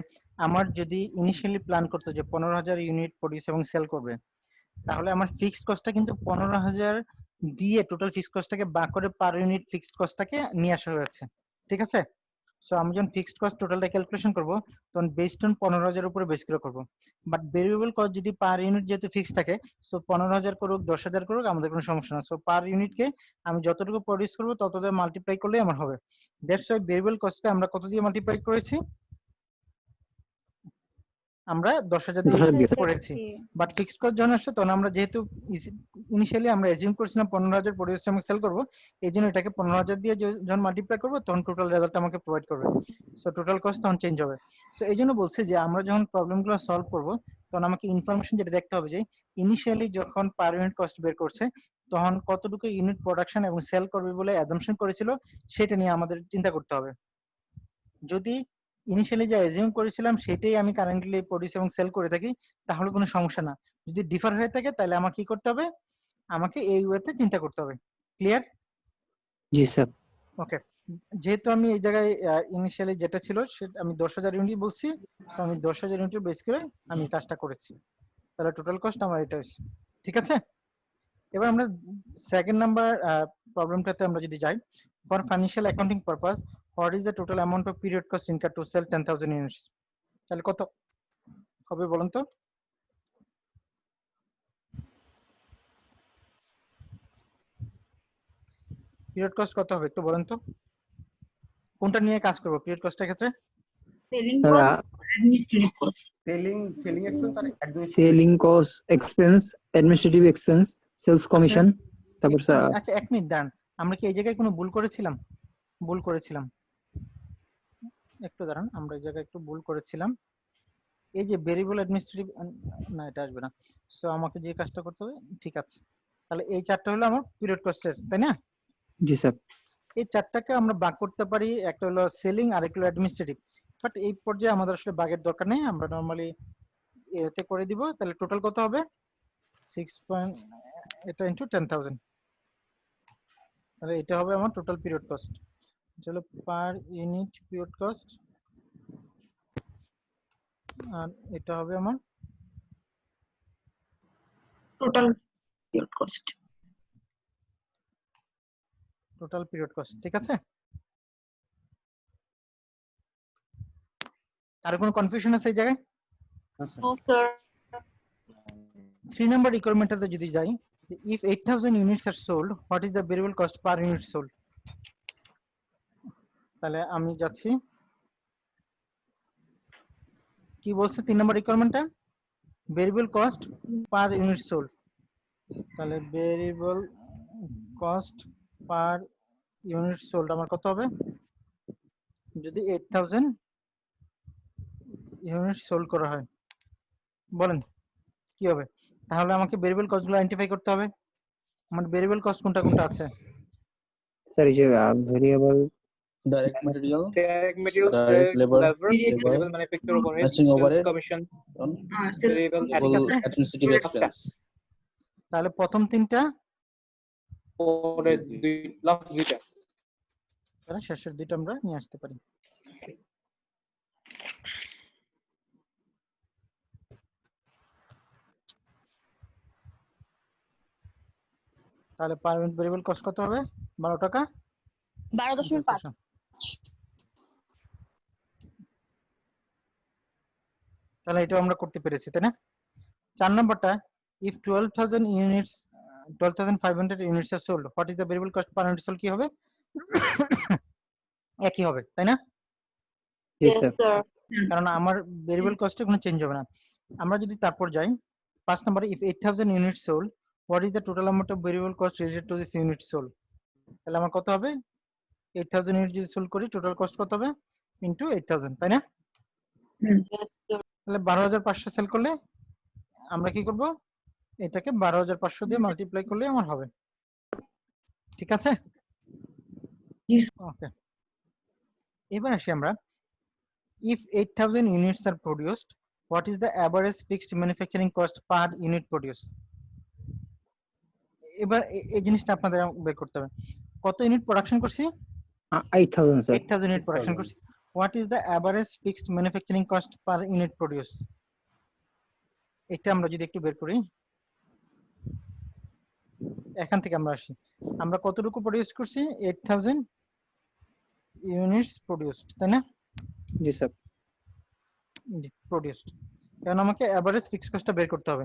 আমার যদি ইনিশিয়ালি প্ল্যান করতে যে 15,000 ইউনিট প্রডিউস এবং সেল করবে, তাহলে আমার ফিক্সড কস্টটা কিন্তু 15,000 দিয়ে টোটাল ফিক্সড কস্টটাকে ভাগ করে পার ইউনিট ফিক্সড কস্টটাকে নিয়ে আসা হয়েছে, ঠিক আছে? সো আমি যখন ফিক্সড কস্ট টোটালটা ক্যালকুলেশন করব তখন বেসড অন 15,000 উপরে বেস করে করব। বাট ভেরিয়েবল কস্ট যদি পার ইউনিট যেহেতু ফিক্স থাকে, সো 15,000 করুক 10,000 করুক আমাদের কোনো সমস্যা না। সো পার ইউনিটকে আমি যতটুকু প্রডিউস করব তত দিয়ে মাল্টিপ্লাই করলেই আমার হবে। দ্যাটস ওয়াই ভেরিয়েবল কস্টকে আমরা কত দিয়ে মাল্টিপ্লাই করেছি? আমরা 10,000 দিয়ে করেছি। বাট ফিক্সড কস্ট যখন আসছে তখন আমরা যেহেতু ইনিশিয়ালি আমরা এজিউম করছিলাম 15,000 প্রডিউস এবং সেল করব, এই জন্য এটাকে 15,000 দিয়ে যখন মাল্টিপ্লাই করব তখন টোটাল রেজাল্ট আমাকে প্রোভাইড করবে। সো টোটাল কস্ট তখন চেঞ্জ হবে। সো এই জন্য বলছি যে আমরা যখন প্রবলেমগুলো সলভ করব তখন আমাকে ইনফরমেশন যেটা দেখতে হবে যে ইনিশিয়ালি যখন পার ইউনিট কস্ট বের করছে তখন কতটুকু ইউনিট প্রোডাকশন এবং সেল করবে বলে অ্যাজাম্পশন করেছিল সেটা নিয়ে আমাদের চিন্তা করতে হবে। যদি ইনিশিয়ালি যা এজিউম করেছিলাম সেটাই আমি কারেন্টলি প্রডিউস এবং সেল করে থাকি তাহলে কোনো সমস্যা না। যদি ডিফার হয়ে থাকে তাহলে আমার কি করতে হবে? আমাকে এই ওয়েতে চিন্তা করতে হবে। ক্লিয়ার? জি স্যার। ওকে, যেহেতু আমি এই জায়গায় ইনিশিয়ালি যেটা ছিল সেটা আমি 10,000 ইউনিট বলছি, সো আমি 10,000 ইউনিট বেস করে আমি কাজটা করেছি, তাহলে টোটাল কস্ট আমার এটা হচ্ছে। ঠিক আছে, এবার আমরা সেকেন্ড নাম্বার প্রবলেমটাতে আমরা যদি যাই, for financial accounting purpose what is the total amount of period cost incurred to sell 10,000 units? তাহলে কত হবে বলুন তো? পিরিয়ড কস্ট কত হবে একটু বলেন তো? কোনটা নিয়ে কাজ করব পিরিয়ড কস্টের ক্ষেত্রে? Selling cost, administrative cost. Selling cost, expense, administrative expense, sales commission, তারপর আচ্ছা এক মিনিট দাঁড়ান, আমরা কি এই জায়গায় কোনো ভুল করেছিলাম? ভুল করেছিলাম, একটু দাঁড়ান, আমরা এই জায়গায় একটু ভুল করেছিলাম। এই যে ভেরিয়েবল অ্যাডমিনিস্ট্রেটিভ, না এটা আসবে না। সো আমাকে যে কাজটা করতে হবে, ঠিক আছে, তাহলে এই চারটা হলো আমার পিরিয়ড কস্টের, তাই না? জি স্যার। এই চারটাকে আমরা ভাগ করতে পারি, একটা হলো সেলিং আর একটা হলো অ্যাডমিনিস্ট্রেটিভ, বাট এই পর্যায়ে আমাদের আসলে ভাগের দরকার নেই, আমরা নরমালি এতে করে দিব। তাহলে টোটাল কত হবে? 6 এটা ইনটু 10,000, তাহলে এটা হবে আমার টোটাল পিরিয়ড কস্ট, এটা হলো পার ইউনিট পিরিয়ড কস্ট, আর এটা হবে আমার total period cost. Total period cost. ঠিক আছে, আর কোনো কনফিউশন আছে এই জায়গায়? No, sir. 3 নাম্বার রিকোয়ারমেন্টটাতে যদি যাই, if 8000 units are sold, what is the variable cost per unit sold? তাহলে আমি যাচ্ছি, কি বলছে 3 নাম্বার রিকোয়ারমেন্টটা? Variable cost per unit sold. তাহলে variable cost per unit sold আমার কত হবে? যদি 8000 ইউনিট সোল্ড করা হয়, বলেন কি হবে? তাহলে আমাকে ভেরিয়েবল কস্টগুলো আইডেন্টিফাই করতে হবে। আমার ভেরিয়েবল কস্ট কোনটা কোনটা আছে? স্যার এই যে variable Direct material, Direct materials, direct direct labor, labor, labor, variable manufacturing overhead, matching sales overhead, commission, Sales variable variable আছে? administrative expense. তাহলে প্রথম তিনটা, পরে লাস্ট দুইটা। তাহলে শেষের দুইটা আমরা নিয়ে আসতে পারি। তাহলে পার ইউনিট ভেরিয়েবল কস্ট কত হবে? 12 টাকা 12.5 তাহলে এটা আমরা করতে পেরেছি, তাই না? 4 নম্বরটা, if 12,500 units are sold, what is the variable cost per unit sold? কি হবে? একই হবে, তাই না? জি Yes, স্যার sir. কারণ আমার ভেরিয়েবল কস্টে কোনো চেঞ্জ হবে না। আমরা যদি তারপর যাই 5 নম্বরে, if 8000 units sold, what is the total amount of variable cost related to this unit sold? তাহলে আমার কত হবে? 8000 ইউনিট যদি সোল্ড করি, টোটাল কস্ট কত হবে? ইনটু 8000, তাই না? Yes, sir. তাহলে 12500 সেল করলে আমরা কি করব? এটাকে 12500 দিয়ে মাল্টিপ্লাই করলে আমার হবে। ঠিক আছে, ওকে। এবার আসি আমরা, if 8000 units are produced, what is the average fixed manufacturing cost per unit produced? এবার এই জিনিসটা আপনাদের বের করতে হবে। কত ইউনিট প্রোডাকশন করছি? 8000 স্যার 8000 unit production করছি। What is the average fixed manufacturing cost per unit produce? এটা আমরা যদি একটু বের করি, এখান থেকে আমরা আসি, আমরা কতটুকু প্রডিউস করছি? 8000 ইউনিটস প্রডিউসড, তাই না? জি স্যার প্রডিউসড। কারণ আমাকে এভারেজ ফিক্সড কস্টটা বের করতে হবে।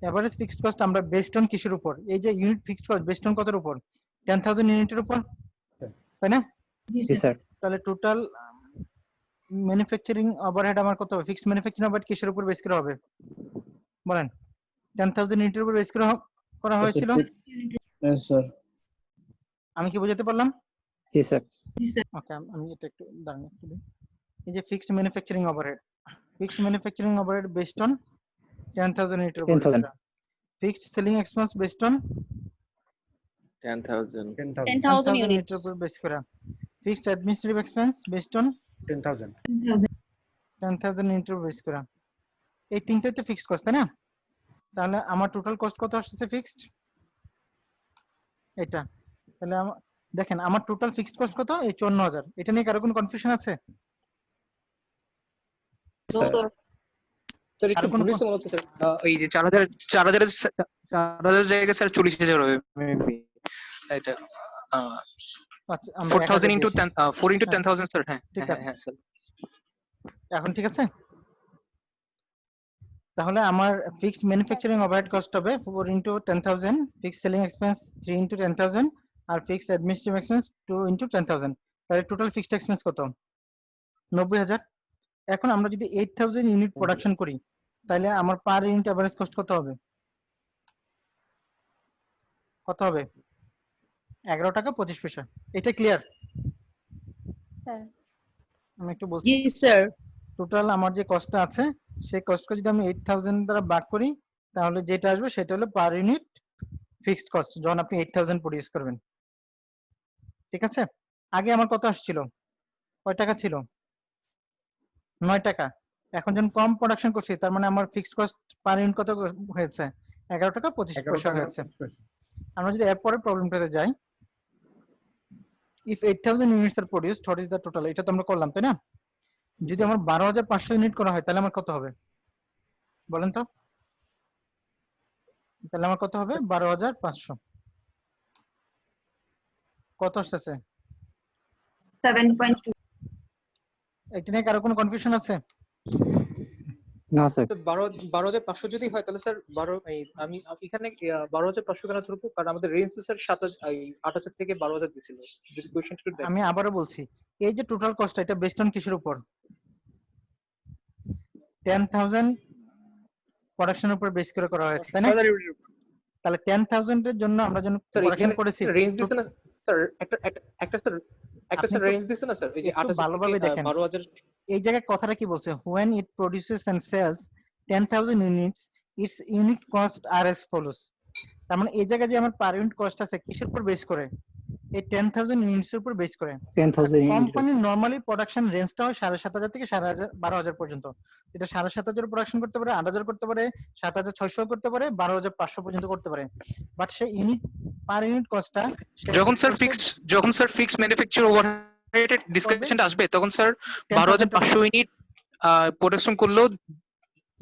এভারেজ ফিক্সড কস্ট আমরা বেসড অন কিসের উপর? এই যে unit fixed cost based on কতর উপর? 10000 ইউনিটের উপর, তাই না? জি স্যার তাহলে টোটাল ম্যানুফ্যাকচারিং ওভারহেড আমার কত হবে? ফিক্সড ম্যানুফ্যাকচারিং ওভারহেড কিসের উপর বেস করা হবে? বলেন। 10000 ইউনিটের উপর বেস করা হয়েছিল। Yes, sir. আমি কি বোঝাতে পারলাম? জি স্যার ওকে, আমি এটা একটু দাঁড়ান একটু দিই। এই যে fixed manufacturing overhead based on 10000 ইউনিটের উপর। 10,000 fixed selling expense based on 10,000 10,000 units. ইউনিটের উপর বেস করা। Fixed administrative expense based on 10,000 10,000 ইউনিটের উপর বেস করা। এই তিনটাই তো ফিক্সড কস্ট, তাই না? তাহলে আমার টোটাল কস্ট কত আসছে ফিক্সড? এটা। তাহলে দেখেন আমার টোটাল ফিক্সড কস্ট কত? এই 54000। এটা নিয়ে কারো কোনো কনফিউশন আছে? No, sir. স্যার একটু ভুল হয়েছে মনে হচ্ছে স্যার। এই যে 4000 জায়গায় স্যার 40000 হবে মেবি। আচ্ছা, আচ্ছা, আমরা 4000 ইনটু 10 4 ইনটু হ্যাঁ, 10000 স্যার। হ্যাঁ ঠিক হ্যাঁ আছে। হ্যাঁ স্যার। এখন ঠিক আছে? তাহলে আমার ফিক্সড ম্যানুফ্যাকচারিং ওভারহেড কস্ট হবে 4 into 10000, fixed selling expense 3 into 10000, আর ফিক্সড অ্যাডমিনিস্ট্রেটিভ এক্সপেন্স 2 ইনটু 10000। তাহলে টোটাল ফিক্সড এক্সপেন্স কত? 90000। এখন আমরা যদি 8000 ইউনিট প্রোডাকশন করি, তাহলে আমার পার ইউনিট এভারেজ কস্ট কত হবে? কত হবে? 11 টাকা 25 পয়সা। এটা ক্লিয়ার? Sir. আমি একটু বলছি, জি স্যার টোটাল আমার যে কস্টটা আছে সেই কস্টকে যদি আমি 8000 দ্বারা ভাগ করি, তাহলে যেটা আসবে সেটা হলো পার ইউনিট ফিক্সড কস্ট যখন আপনি 8000 প্রডিউস করবেন। ঠিক আছে? আগে আমার কত আসছিল? কয় টাকা ছিল? 9 টাকা। এখন যখন কম প্রোডাকশন করছি, তার মানে আমার ফিক্সড কস্ট পার ইউনিট কত হয়েছে? 11 টাকা 25 পয়সা হয়েছে। আমরা যদি এরপরে প্রবলেমটাতে যাই, if 8000 units are produced what is the total, এটা তো আমরা করলাম তাই না? যদি আমার 12500 ইউনিট করা হয় তাহলে আমার কত হবে বলেন তো? তাহলে আমার কত হবে? 12500। কত আসতেছে? 7.2 এটা নিয়ে কারো কোনো কনফিউশন আছে? না স্যার। 12500 যদি হয় তাহলে স্যার আমি এখানে 12500 কেন ধরবো, কারণ আমাদের রেঞ্জ স্যার 8000 থেকে 12000 দিছিল। যদি কোশ্চেন একটু দেখেন। আমি আবারও বলছি, এই যে টোটাল কস্ট এটা বেসড অন কিসের উপর? 10000 প্রোডাকশনের উপর বেস করে করা হয়েছে তাই না? তাহলে 10000 এর জন্য আমরা যখন স্যার প্রোডাকশন এখানে করেছি রেঞ্জ দিছে না স্যার? একটা স্যার স্যার রেঞ্জ দিছে না স্যার? এই যে 8000 ভালোভাবে থেকে দেখেন 12000। এই জায়গায় কথাটা কি বলছে? when it produces and sells 10000 units its unit cost are as follows। তার মানে এই জায়গায় যে আমার পার ইউনিট কস্ট আছে কিসের উপর বেস করে? এই 10000 ইউনিটস এর উপর বেস করে। 10,000 ইউনিট। কোম্পানির নরমালি প্রোডাকশন রেঞ্জটা হয় 7500 থেকে 12000 পর্যন্ত। এটা 7500 প্রোডাকশন করতে পারে, 8000 করতে পারে, 7600 করতে পারে, 12500 পর্যন্ত করতে পারে। বাট সেই ইউনিট পার ইউনিট কস্টটা যখন স্যার ফিক্সড ম্যানুফ্যাকচার ওভারহেড ডিসকাশনটা আসবে তখন স্যার 12500 ইউনিট প্রোডাকশন করলেও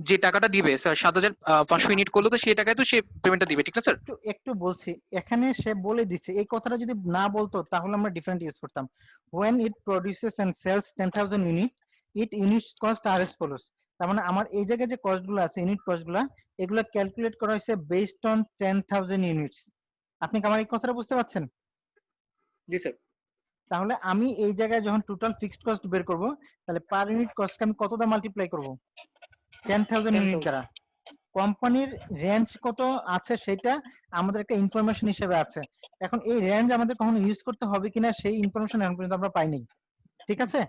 যে টাকাটা দিবে স্যার 7500 ইউনিট করলেও তো সেই টাকায় তো সে পেমেন্টটা দিবে, ঠিক না স্যার? একটু বলছি, এখানে সে বলে দিচ্ছে, এই কথাটা যদি না বলতো তাহলে আমরা ডিফারেন্ট ইউজ করতাম। when it produces and sells 10000 unit it units cost are as follows। তার মানে আমার এই জায়গায় যে কস্টগুলো আছে ইউনিট কস্টগুলো এগুলো ক্যালকুলেট করা হয়েছে বেসড অন 10000 ইউনিটস। আপনি কি আমার এই কথাটা বুঝতে পারছেন? জি স্যার। তাহলে আমি এই জায়গায় যখন টোটাল ফিক্সড কস্ট বের করব তাহলে পার ইউনিট কস্টকে আমি কত দ্বারা মাল্টিপ্লাই করব? 10000 ইউনিট দ্বারা। কোম্পানির রেঞ্জ কত আছে সেটা আমাদের একটা ইনফরমেশন হিসেবে আছে। এখন এই রেঞ্জ আমাদের কখনো ইউজ করতে হবে কিনা সেই ইনফরমেশন এখন পর্যন্ত আমরা পাইনি, ঠিক আছে?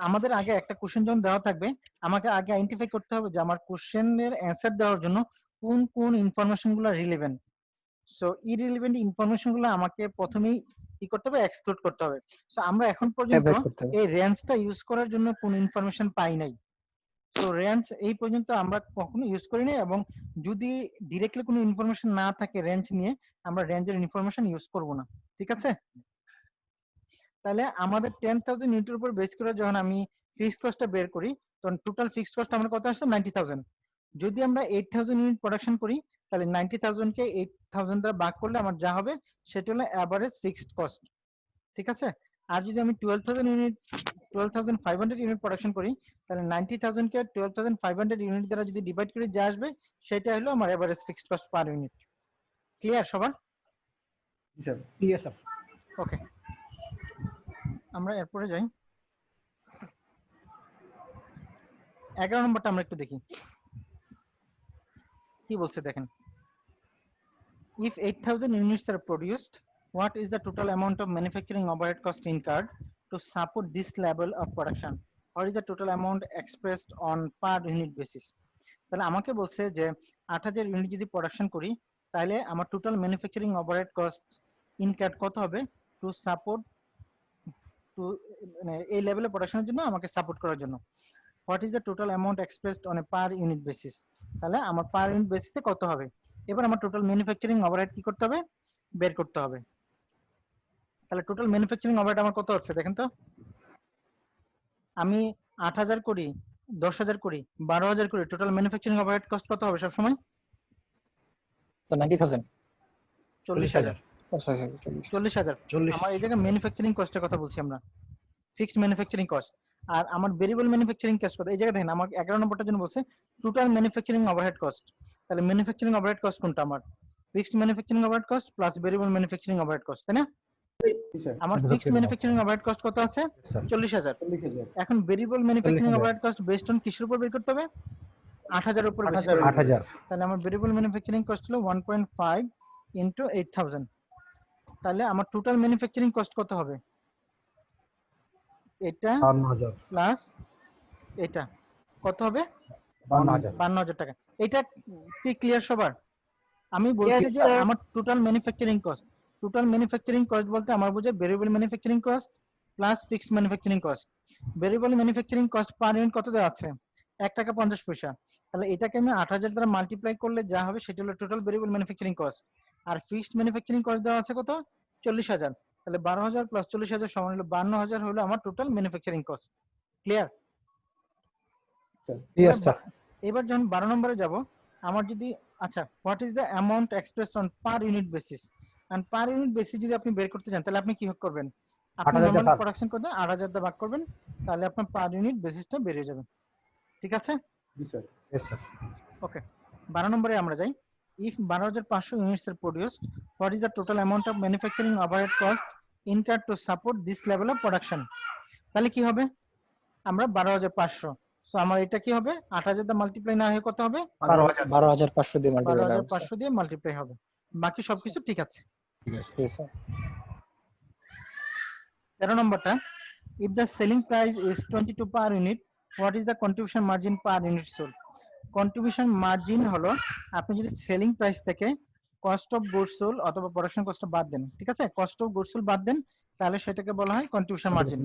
আমাদের আগে একটা কোশ্চেন যখন দেওয়া থাকবে আমাকে আগে আইডেন্টিফাই করতে হবে যে আমার কোশ্চেনের অ্যানসার দেওয়ার জন্য কোন কোন ইনফরমেশনগুলো রিলেভেন্ট। সো ইরিলেভেন্ট ইনফরমেশনগুলো আমাকে প্রথমেই কি করতে হবে? এক্সক্লুড করতে হবে। সো আমরা এখন পর্যন্ত এই রেঞ্জটা ইউজ করার জন্য কোনো ইনফরমেশন পাই নাই। সো রেঞ্জ এই পর্যন্ত আমরা কখনো ইউজ করিনি, এবং যদি ডিরেক্টলি কোনো ইনফরমেশন না থাকে রেঞ্জ নিয়ে আমরা রেঞ্জের ইনফরমেশন ইউজ করব না, ঠিক আছে? তাহলে আমাদের 10000 ইউনিটের উপর বেস করে যখন আমি ফিক্সড কস্টটা বের করি তখন টোটাল ফিক্সড কস্ট আমার কত আসছে? 90000। যদি আমরা 8000 ইউনিট প্রোডাকশন করি তাহলে 90000 কে 8000 দ্বারা ভাগ করলে আমার যা হবে সেটা হলো এভারেজ ফিক্সড কস্ট, ঠিক আছে? আর যদি আমি 12500 ইউনিট প্রোডাকশন করি তাহলে 90000 কে 12500 ইউনিট দ্বারা যদি ডিভাইড করি যা আসবে সেটা হলো আমার average fixed cost per unit. Clear সবার? Sir clear sir. ওকে, আমরা এরপরে যাই। 11 নম্বরটা আমরা একটু দেখি কি বলছে দেখেন। if 8000 units are produced what is the total amount of manufacturing overhead cost incurred to support this level of production? What is the total amount expressed on per unit basis? তাহলে আমাকে বলছে যে 8000 ইউনিট যদি প্রোডাকশন করি তাহলে আমার total manufacturing overhead cost incurred কত হবে টু সাপোর্ট টু মানে এই লেভেলে প্রোডাকশনের জন্য আমাকে সাপোর্ট করার জন্য। What is the total amount expressed on a per unit basis? তাহলে আমার পার ইউনিট বেসিসে কত হবে? এবার আমার টোটাল ম্যানুফ্যাকচারিং ওভারহেড কি করতে হবে? বের করতে হবে। তাহলে টোটাল ম্যানুফ্যাকচারিং ওভারহেড আমার কত হচ্ছে দেখেন তো। আমি 8000 করি, 10000 করি, 12000 করি, টোটাল ম্যানুফ্যাকচারিং ওভারহেড কস্ট কত হবে সব সময়? স্যার 90000 40000। 40000 আমার এই জায়গায় ম্যানুফ্যাকচারিং কস্টের কথা বলছি আমরা, ফিক্সড ম্যানুফ্যাকচারিং কস্ট। আর আমার ভেরিয়েবল ম্যানুফ্যাকচারিং কস্ট কত? এই জায়গায় দেখেন আমার 11 নম্বরটার জন্য বলছে টোটাল ম্যানুফ্যাকচারিং ওভারহেড কস্ট। তাহলে ম্যানুফ্যাকচারিং ওভারহেড কস্ট কোনটা? আমার fixed manufacturing overhead cost plus variable manufacturing overhead cost, তাই না? আমার ফিক্সড ম্যানুফ্যাকচারিং ওভারহেড কস্ট কত আছে? 40000। এখন variable manufacturing overhead cost based on কিসের উপর বের করতে হবে? 8000 এর উপর বেস করে। 8000। তাহলে আমার ভেরিয়েবল ম্যানুফ্যাকচারিং কস্ট হলো 1.5 ইনটু 8000। তাহলে আমার টোটাল ম্যানুফ্যাকচারিং কস্ট কত হবে? এটা 52000 প্লাস এটা কত হবে? 52000 টাকা। এটা কি ক্লিয়ার সবার? আমি বলছি যে আমার total manufacturing cost, total manufacturing cost বলতে আমার বোঝে variable manufacturing cost plus fixed manufacturing cost. Variable manufacturing cost per unit কত দেওয়া আছে? 1 টাকা 50 পয়সা। তাহলে এটাকে আমি 8000 দ্বারা মাল্টিপ্লাই করলে যা হবে সেটা হলো টোটাল ভেরিয়েবল ম্যানুফ্যাকচারিং কস্ট। আর ফিক্সড ম্যানুফ্যাকচারিং কস্ট দেওয়া আছে কত? 40000। তাহলে 12,000 প্লাস 40,000 সমান হলো 52,000 হলো আমার total manufacturing cost. Clear? Yes, sir. এবার যখন 12 নম্বরে যাব, আমার যদি আচ্ছা what is the amount expressed on per unit basis, and per unit basis যদি আপনি বের করতে চান তাহলে আপনি কি করবেন? আপনি 8,000 নরমাল ভাগ। প্রোডাকশন করতে 8,000 দিয়ে ভাগ করবেন, তাহলে আপনার পার ইউনিট বেসিসটা বের হয়ে যাবে। ঠিক আছে? জি স্যার। Yes, sir. ওকে, 12 নম্বরে আমরা যাই। If 12,500 units are produced, what is the total amount of manufacturing overhead cost incurred to support this level of production? তাহলে কি হবে? আমরা 12,500, সো আমার এটা কি হবে? 8,000 দিয়ে মাল্টিপ্লাই না হয়ে কত হবে? 12,500 দিয়ে মাল্টিপ্লাই হবে। 12,500 দিয়ে মাল্টিপ্লাই হবে। বাকি সবকিছু ঠিক আছে। Yes, sir. 13 নম্বরটা, if the selling price is 22 per unit, what is the contribution margin per unit sold? Contribution margin হলো আপনি যদি সেলিং প্রাইস থেকে কস্ট অফ গুডস সোল্ড অথবা প্রোডাকশন কস্ট বাদ দেন, ঠিক আছে, কস্ট অফ গুডস সোল্ড বাদ দেন, তাহলে সেটাকে বলা হয় কন্ট্রিবিউশন মার্জিন।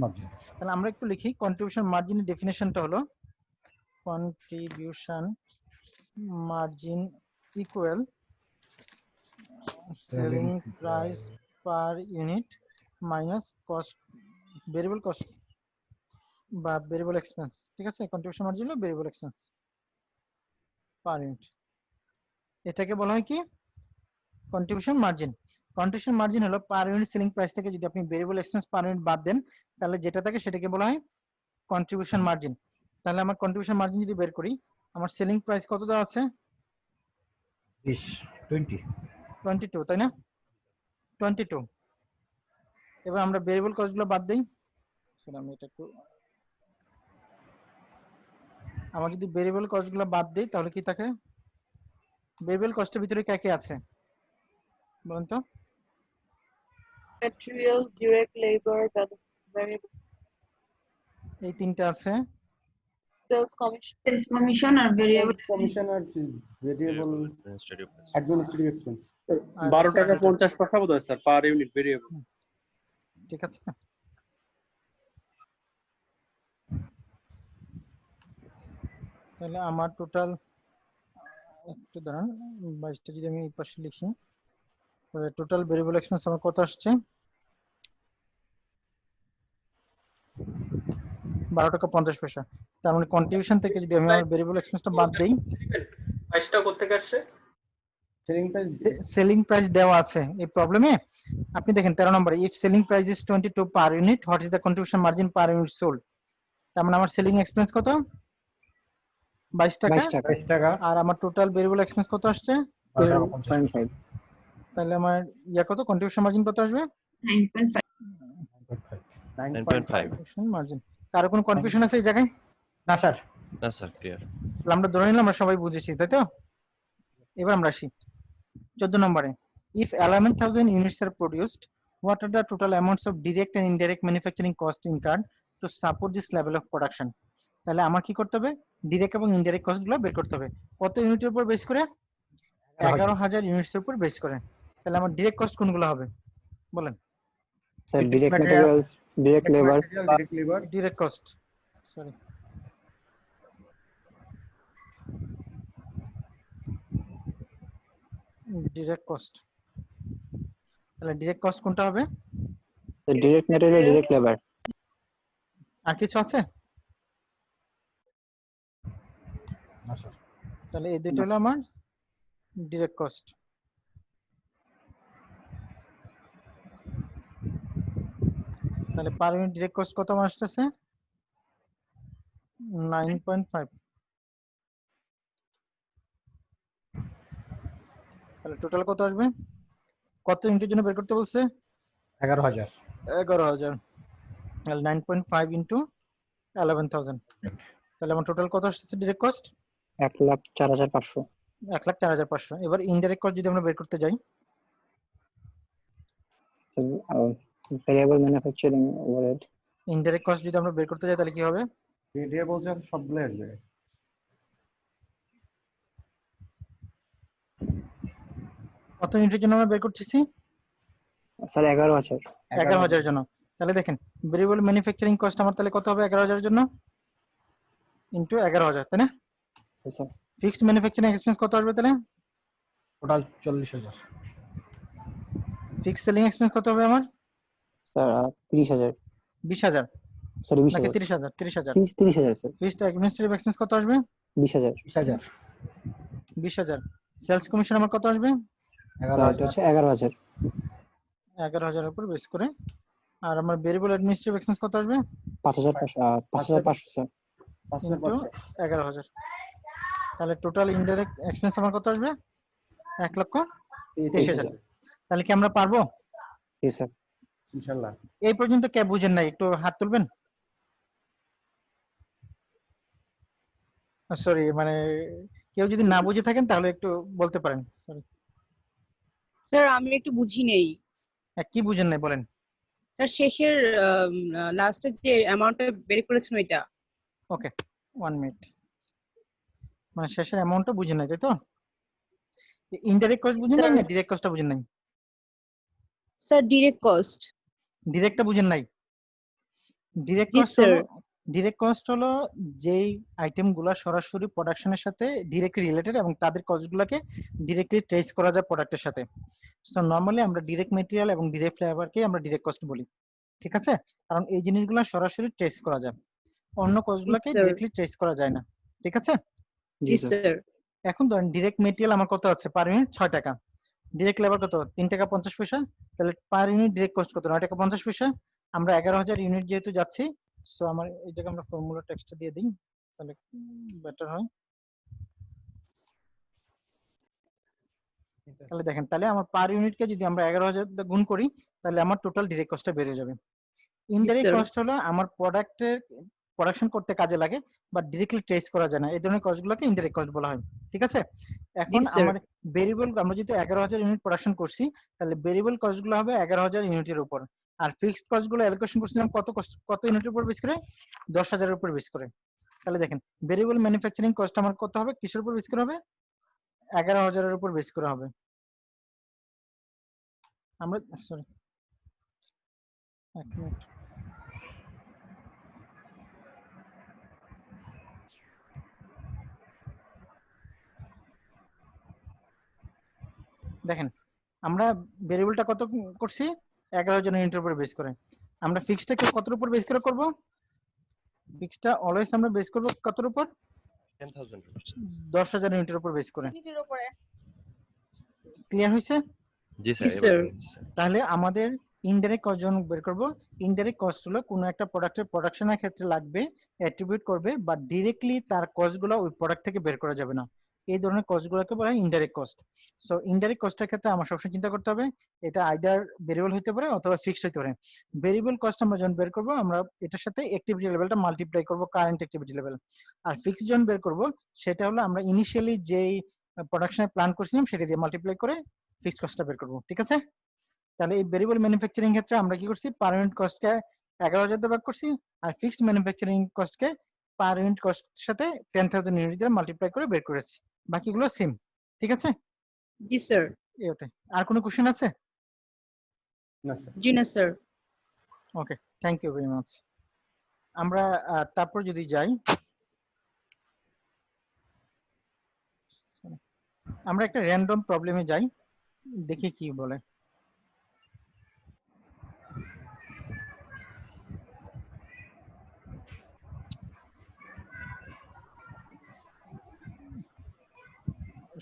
তাহলে আমরা একটু লিখি, কন্ট্রিবিউশন মার্জিনের ডেফিনেশনটা হলো contribution margin equal selling price per unit minus cost, variable cost বা ভেরিয়েবল এক্সপেন্স। ঠিক আছে, কন্ট্রিবিউশন মার্জিন হলো ভেরিয়েবল এক্সপেন্স পার ইউনিট, এটাকে বলা হয় কি? Contribution margin. কন্ট্রিবিউশন মার্জিন হলো পার ইউনিট সেলিং প্রাইস থেকে যদি আপনি ভেরিয়েবল এক্সপেন্স পার ইউনিট বাদ দেন, তাহলে যেটা থাকে সেটাকে বলা হয় কন্ট্রিবিউশন মার্জিন। তাহলে আমার কন্ট্রিবিউশন মার্জিন যদি বের করি, আমার সেলিং প্রাইস কত দেওয়া আছে? 22, তাই না? 22। এবার আমরা ভেরিয়েবল কস্ট গুলো বাদ দেই। আমি এটা একটু, আমার যদি ভেরিয়েবল কস্ট গুলো বাদ দেই তাহলে কি থাকে? ভেরিয়েবল কস্টের ভিতরে কে কে আছে বলুন তো? Material, direct labor, variable এই তিনটা আছে। sales commission. Sales commission আর variable কমিশন আর ভেরিয়েবল অ্যাডমিনিস্ট্রেটিভ এক্সপেন্স। 12 টাকা 50 পয়সা বোধ হয় স্যার পার ইউনিট ভেরিয়েবল। ঠিক আছে, তাহলে আমার টোটাল একটু দাঁড়ান, 22টা যদি আমি এই পাশে লিখি, তাহলে টোটাল ভেরিয়েবল এক্সপেন্স আমার কত আসছে? 12 টাকা 50 পয়সা। তার মানে কন্ট্রিবিউশন থেকে যদি আমি আমার ভেরিয়েবল এক্সপেন্সটা বাদ দেই, প্রাইসটা কত থেকে আসছে? সেলিং প্রাইস দেওয়া আছে এই প্রবলেমে। আপনি দেখেন 13 নম্বরে, if selling price is 22 per unit, what is the contribution margin per unit sold? তার মানে আমার সেলিং এক্সপেন্স কত? 22 টাকা। আর আমার টোটাল ভেরিয়েবল এক্সপেন্স কত আসছে? 12.5। তাহলে আমার ইয়া কত, কন্ট্রিবিউশন মার্জিন কত আসবে? 9.5 মার্জিন। কারো কোনো কনফিউশন আছে এই জায়গায়? না স্যার। না স্যার ক্লিয়ার। তাহলে আমরা ধরে নিলাম আমরা সবাই বুঝেছি, তাই তো? এবার আমরা আসি 14 নম্বরে, if 11,000 units are produced, what are the total amounts of direct and indirect manufacturing cost incurred to support this level of production? তাহলে আমার কি করতে হবে? ডাইরেক্ট এবং ইনডাইরেক্ট কস্ট গুলো বের করতে হবে। কত ইউনিটের উপর বেস করে? 11,000 ইউনিটস এর উপর বেস করে। তাহলে আমার ডাইরেক্ট কস্ট কোনগুলো হবে বলেন? Sir direct materials, direct labour, direct cost, sorry direct cost. তাহলে ডাইরেক্ট কস্ট কোনটা হবে? Direct material, direct labour. আর কিছু আছে? তাহলে এই দুটো হলো আমার ডাইরেক্ট কস্ট। তাহলে পার ইউনিট ডাইরেক্ট কস্ট কত আমার আসছে? 9.5। তাহলে টোটাল কত আসবে? কত ইউনিটের জন্য বের করতে বলছে? 11,000। 11,000। তাহলে 9.5 ইনটু 11,000। তাহলে আমার টোটাল কত আসছে ডাইরেক্ট কস্ট? 1,04,500। 1,04,500। এবার ইনডাইরেক্ট কস্ট যদি আমরা বের করতে যাই, variable manufacturing overhead. Indirect cost যদি আমরা বের করতে যাই তাহলে কি হবে? ভেরিয়েবল যা সবগুলো আসবে। কত ইউনিটের জন্য আমরা বের করতেছি? স্যার 11,000। 11,000 জন্য। তাহলে দেখেন ভেরিয়েবল ম্যানুফ্যাকচারিং কস্ট আমার তাহলে কত হবে 11,000 এর জন্য? ইনটু 11,000, তাই না? স্যার ফিক্সড ম্যানুফ্যাকচারিং এক্সপেন্স কত আসবে তাহলে? টোটাল 40,000। ফিক্সড সেলিং এক্সপেন্স কত হবে আমার? স্যার 30,000 20,000 সরি নাকি 20,000 30,000 30,000 স্যার ফিক্সড অ্যাডমিনিস্ট্রেটিভ এক্সপেন্স কত আসবে? 20,000 20,000 সেলস কমিশন আমার কত আসবে? স্যার এটা হচ্ছে 11,000 11,000 এর উপর বেস করে। আর আমার ভেরিয়েবল অ্যাডমিনিস্ট্রেটিভ এক্সপেন্স কত আসবে? 5,500 স্যার ইনটু 11,000। তাহলে টোটাল ইনডাইরেক্ট এক্সপেন্স আমার কত আসবে? 1,23,000। তাহলে কি আমরা পারবো? জি স্যার ইনশাআল্লাহ। এই পর্যন্ত কে বুঝেন নাই একটু হাত তুলবেন। সরি মানে কেউ যদি না বুঝে থাকেন তাহলে একটু বলতে পারেন। সরি স্যার আমি একটু বুঝি নেই কি বুঝেন নাই বলেন। স্যার শেষের লাস্টের যে অ্যামাউন্টটা বের করেছেন ওইটা। ওকে 1 মিনিট। মানে শেষের অ্যামাউন্টটা বুঝেন নাই তাই তো? ইনডাইরেক্ট কস্ট বুঝেন নাই না ডাইরেক্ট কস্টটা বুঝেন নাই? Sir direct cost. ডিরেক্টটা বুঝেন নাই? ডিরেক্ট জি কস্ট স্যার। হলো ডিরেক্ট কস্ট হলো যেই আইটেমগুলো সরাসরি প্রোডাকশনের সাথে ডিরেক্টলি রিলেটেড এবং তাদের কস্টগুলোকে ডিরেক্টলি ট্রেস করা যায় প্রোডাক্টের সাথে। সো নরমালি আমরা ডিরেক্ট মেটেরিয়াল এবং ডিরেক্ট লেবারকে আমরা ডিরেক্ট কস্ট বলি। ঠিক আছে? কারণ এই জিনিসগুলো সরাসরি ট্রেস করা যায়। অন্য কস্টগুলোকে ডিরেক্টলি ট্রেস করা যায় না। ঠিক আছে? জি স্যার। এখন ধরেন ডিরেক্ট মেটেরিয়াল আমার কত আছে পার ইউনিট 6 টাকা। ডিরেক্ট লেবার কত 3 টাকা 50 পয়সা। তাহলে পার ইউনিট ডিরেক্ট কস্ট কত 9 টাকা 50 পয়সা। আমরা 11,000 ইউনিট যেহেতু যাচ্ছি সো আমার এই জায়গায় আমরা ফর্মুলা টেক্সটটা দিয়ে দিই তাহলে বেটার হয়। তাহলে দেখেন তাহলে আমার পার ইউনিটকে যদি আমরা 11,000 দিয়ে গুণ করি তাহলে আমার টোটাল ডিরেক্ট কস্টটা বেড়ে যাবে। ইনডাইরেক্ট কস্ট হলো আমার প্রোডাক্টের প্রোডাকশন করতে কাজে লাগে বাট ডিরেক্টলি ট্রেস করা যায় না। এই ধরনের কস্টগুলোকে ইনডাইরেক্ট কস্ট বলা হয়। ঠিক আছে? এখন আমার ভেরিয়েবল আমরা যদি 11,000 ইউনিট প্রোডাকশন করছি তাহলে ভেরিয়েবল কস্টগুলো হবে 11,000 ইউনিটের উপর। আর ফিক্সড কস্টগুলো অ্যালোকেশন করছিলাম কত ইউনিটের উপর বেস করে? 10,000 এর উপর বেস করে। তাহলে দেখেন ভেরিয়েবল ম্যানুফ্যাকচারিং কস্ট আমার কত হবে? কিসের উপর বেস করে হবে? 11,000 এর উপর বেস করে হবে। আমরা সরি এক মিনিট দেখেন আমরা ভেরিয়েবলটা কত করছি 11,000 ইউনিটের উপর বেস করে। আমরা ফিক্সডটাকে কতর উপর বেস করে করব? ফিক্সডটা অলওয়েজ আমরা বেস করব কতর উপর? 10,000 ইউনিটের উপর বেস করে। ক্লিয়ার হইছে? জি স্যার। তাহলে আমাদের ইনডাইরেক্ট কস্ট যখন বের করব ইনডাইরেক্ট কস্ট হলো কোনো একটা প্রোডাক্টের প্রোডাকশনের ক্ষেত্রে লাগবে অ্যাট্রিবিউট করবে বা ডাইরেক্টলি তার কস্টগুলো ওই প্রোডাক্ট থেকে বের করা যাবে না। এই ধরনের কস্টগুলোকে বলা হয় ইনডাইরেক্ট কস্ট। সো ইনডাইরেক্ট কস্টের ক্ষেত্রে আমার সবসময় চিন্তা করতে হবে এটা আইদার ভেরিয়েবল হতে পারে অথবা ফিক্সড হতে পারে। ভেরিয়েবল কস্ট আমরা যখন বের করব আমরা এটার সাথে অ্যাক্টিভিটি লেভেলটা মাল্টিপ্লাই করব কারেন্ট অ্যাক্টিভিটি লেভেল। আর ফিক্সড যখন বের করব সেটা হলো আমরা ইনিশিয়ালি যেই প্রোডাকশনের প্ল্যান করছিলাম সেটা দিয়ে মাল্টিপ্লাই করে ফিক্সড কস্টটা বের করব। ঠিক আছে? তাহলে এই ভেরিয়েবল ম্যানুফ্যাকচারিং ক্ষেত্রে আমরা কি করছি পার ইউনিট কস্টকে 11,000 দিয়ে ভাগ করছি আর ফিক্সড ম্যানুফ্যাকচারিং কস্টকে পার ইউনিট কস্টের সাথে 10,000 ইউনিট দিয়ে মাল্টিপ্লাই করে বের করেছি। বাকিগুলো সেম। ঠিক আছে? জি স্যার। এতে আর কোনো কোশ্চেন আছে? না স্যার। জি না sir. Okay thank you very much. আমরা তারপর যদি যাই আমরা একটা র্যান্ডম প্রবলেমে যাই দেখি কি বলে।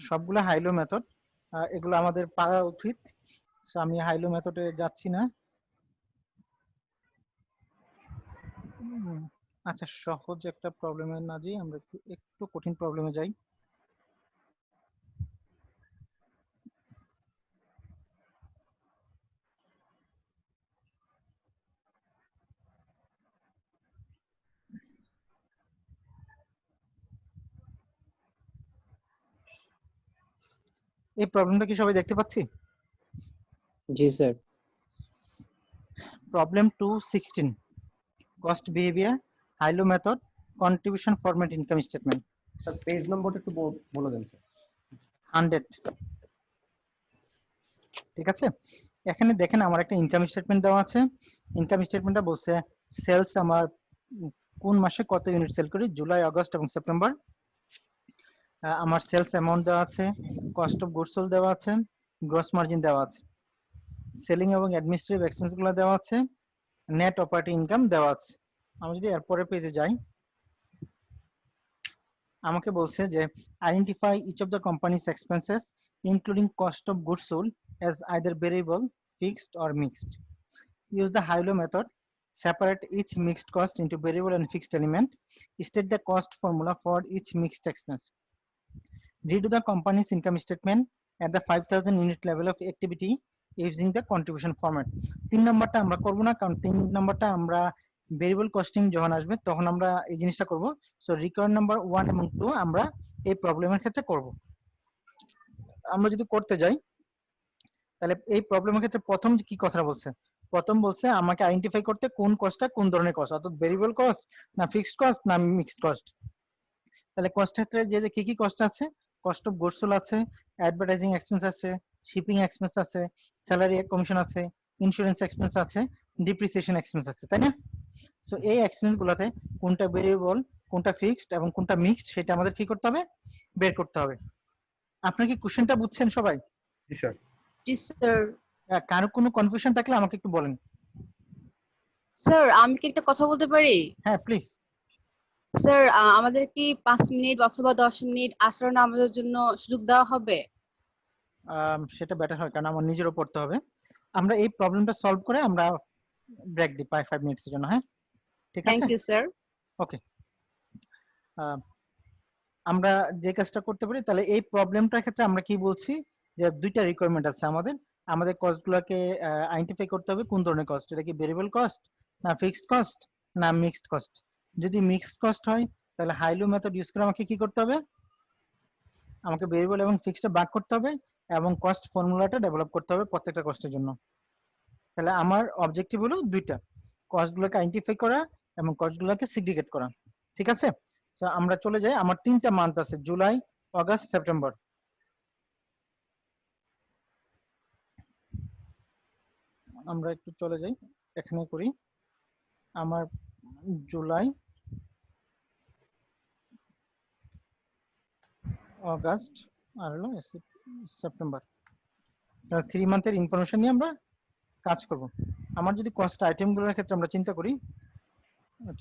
সবগুলো হাইলো মেথড এগুলো আমাদের পারা উচিত। সো আমি হাইলো মেথডে যাচ্ছি না। আচ্ছা সহজ একটা প্রবলেমে না যাই আমরা একটু কঠিন প্রবলেমে যাই। এই প্রবলেমটা কি সবাই দেখতে পাচ্ছি? জি sir. Problem 216 cost behaviour high low method contribution format income statement. Sir page নম্বরটা একটু বলে দেন স্যার। 100। ঠিক আছে? এখানে দেখেন আমার একটা ইনকাম স্টেটমেন্ট দেওয়া আছে। ইনকাম স্টেটমেন্টটা বলছে সেলস আমার কোন মাসে কত ইউনিট সেল করি জুলাই আগস্ট এবং সেপ্টেম্বর। আমার সেলস অ্যামাউন্ট দেওয়া আছে, কস্ট অফ গুডস সোল্ড দেওয়া আছে, গ্রস মার্জিন দেওয়া আছে। সেলিং এবং অ্যাডমিনিস্ট্রেটিভ এক্সপেন্স গুলো দেওয়া আছে, নেট অপারেটিং ইনকাম দেওয়া আছে। আমি যদি এরপরের পেজে যাই, আমাকে বলছে যে identify each of the company's expenses including cost of goods sold as either variable, fixed or mixed. Use the high-low method. Separate each mixed cost into variable and fixed element. State the cost formula for each mixed expense. Redo the company's income statement at the 5000 unit level of activity using the contribution format. 3 নাম্বারটা আমরা করব না, কারণ 3 নাম্বারটা আমরা ভেরিয়েবল কস্টিং যখন আসবে তখন আমরা এই জিনিসটা করব। সো রিকোয়ার্ড নাম্বার 1 এবং 2 আমরা এই প্রবলেমের ক্ষেত্রে করব। আমরা যদি করতে যাই তাহলে এই প্রবলেমের ক্ষেত্রে প্রথম কি কথা বলছে, প্রথম বলছে আমাকে আইডেন্টিফাই করতে কোন কস্টটা কোন ধরনের কস্ট, অর্থাৎ ভেরিয়েবল কস্ট না ফিক্সড কস্ট না মিক্সড কস্ট। তাহলে কস্ট ক্ষেত্রে যে কি কি কস্ট আছে, কস্ট অফ গুডস সোল্ড আছে, অ্যাডভার্টাইজিং এক্সপেন্স আছে, শিপিং এক্সপেন্স আছে, স্যালারি কমিশন আছে, ইন্স্যুরেন্স এক্সপেন্স আছে, ডিপ্রিসিয়েশন এক্সপেন্স আছে, তাই না? সো এই এক্সপেন্স গুলাতে কোনটা ভেরিয়েবল, কোনটা ফিক্সড এবং কোনটা মিক্সড সেটা আমাদের কি করতে হবে, বের করতে হবে। আপনারা কি কোশ্চেনটা বুঝছেন সবাই? জি স্যার। জি স্যার। কারো কোনো কনফিউশন থাকলে আমাকে একটু বলেন। স্যার আমি কি একটা কথা বলতে পারি? হ্যাঁ প্লিজ। স্যার আমাদের কি 5 মিনিট অথবা 10 মিনিট আসার আমাদের জন্য সুযোগ দেওয়া হবে? সেটা বেটার হয়, কারণ আমার নিজেরও পড়তে হবে। আমরা এই প্রবলেমটা সলভ করে আমরা ব্রেক দিই 5 মিনিটসের জন্য। হ্যাঁ ঠিক আছে, থ্যাংক ইউ স্যার। ওকে। আমরা যে কাজটা করতে পারি, তাহলে এই প্রবলেমটার ক্ষেত্রে আমরা কি বলছি যে দুইটা রিকোয়ারমেন্ট আছে আমাদের। আমাদের কস্টগুলোকে আইডেন্টিফাই করতে হবে কোন ধরনের কস্ট, এটা কি ভেরিয়েবল কস্ট না ফিক্সড কস্ট না মিক্সড কস্ট। যদি মিক্সড কস্ট হয় তাহলে হাই-লো মেথড ইউজ করে আমাকে কি করতে হবে, আমাকে ভেরিয়েবল এবং ফিক্সডে ভাগ করতে হবে এবং কস্ট ফর্মুলাটা ডেভেলপ করতে হবে প্রত্যেকটা কস্টের জন্য। তাহলে আমার অবজেক্টিভ হলো দুইটা, কস্টগুলোকে আইডেন্টিফাই করা এবং কস্টগুলোকে সিগ্রিগেট করা। ঠিক আছে, সো আমরা চলে যাই। আমার 3টা মান্থ আছে, জুলাই, অগাস্ট, সেপ্টেম্বর। আমরা একটু চলে যাই, এখানে করি। আমার জুলাই, অগাস্ট আর হলো সেপ্টেম্বর, 3 মান্থের ইনফরমেশন নিয়ে আমরা কাজ করব। আমার যদি কস্ট আইটেমগুলোর ক্ষেত্রে আমরা চিন্তা করি,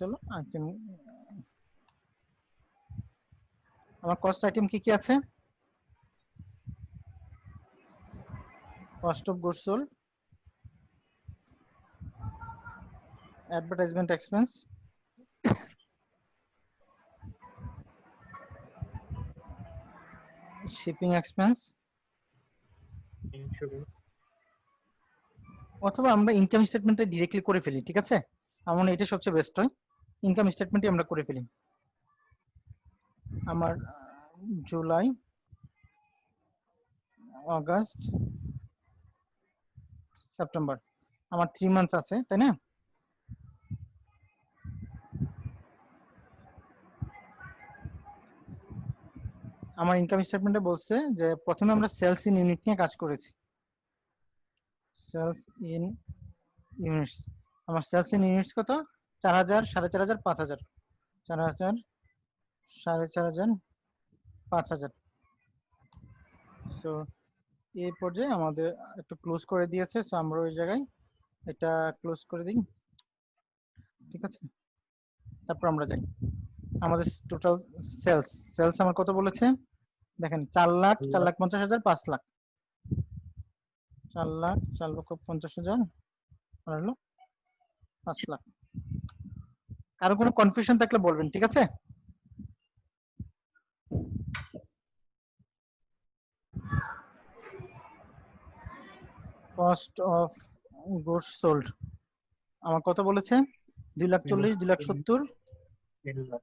চলো আইটেম, আমার কস্ট আইটেম কি কি আছে, cost of goods sold, advertisement expense, shipping expense, insurance, অথবা আমরা ইনকাম স্টেটমেন্টে ডিরেক্টলি করে ফেলি। ঠিক আছে, আমার মনে হয় এটা সবচেয়ে বেস্ট হয়, ইনকাম স্টেটমেন্টে আমরা করে ফেলি। আমার জুলাই, অগাস্ট, সেপ্টেম্বর, আমার 3 মান্থ আছে, তাই না? আমার ইনকাম স্টেটমেন্টে বলছে যে প্রথমে আমরা সেলস ইন ইউনিট নিয়ে কাজ করেছি। সেলস ইন ইউনিটস, আমার সেলস ইন ইউনিটস কত, 4000, 4500, 5000, 4000, 4500, 5000। সো এই পর্যায়ে আমাদের একটু ক্লোজ করে দিয়েছে, সো আমরা ওই জায়গায় এটা ক্লোজ করে দিই। ঠিক আছে, তারপর আমরা যাই। আমাদের টোটাল সেলস আমার কত বলেছে দেখেন, 4 লাখ, 4,50,000, 5 লাখ, 4 লাখ, 4,50,000 আর হলো 5 লাখ। কারো কোনো কনফিউশন থাকলে বলবেন। ঠিক আছে, কস্ট অফ গুডস সোল্ড আমার কত বলেছে, 2,40,000, 2,70,000,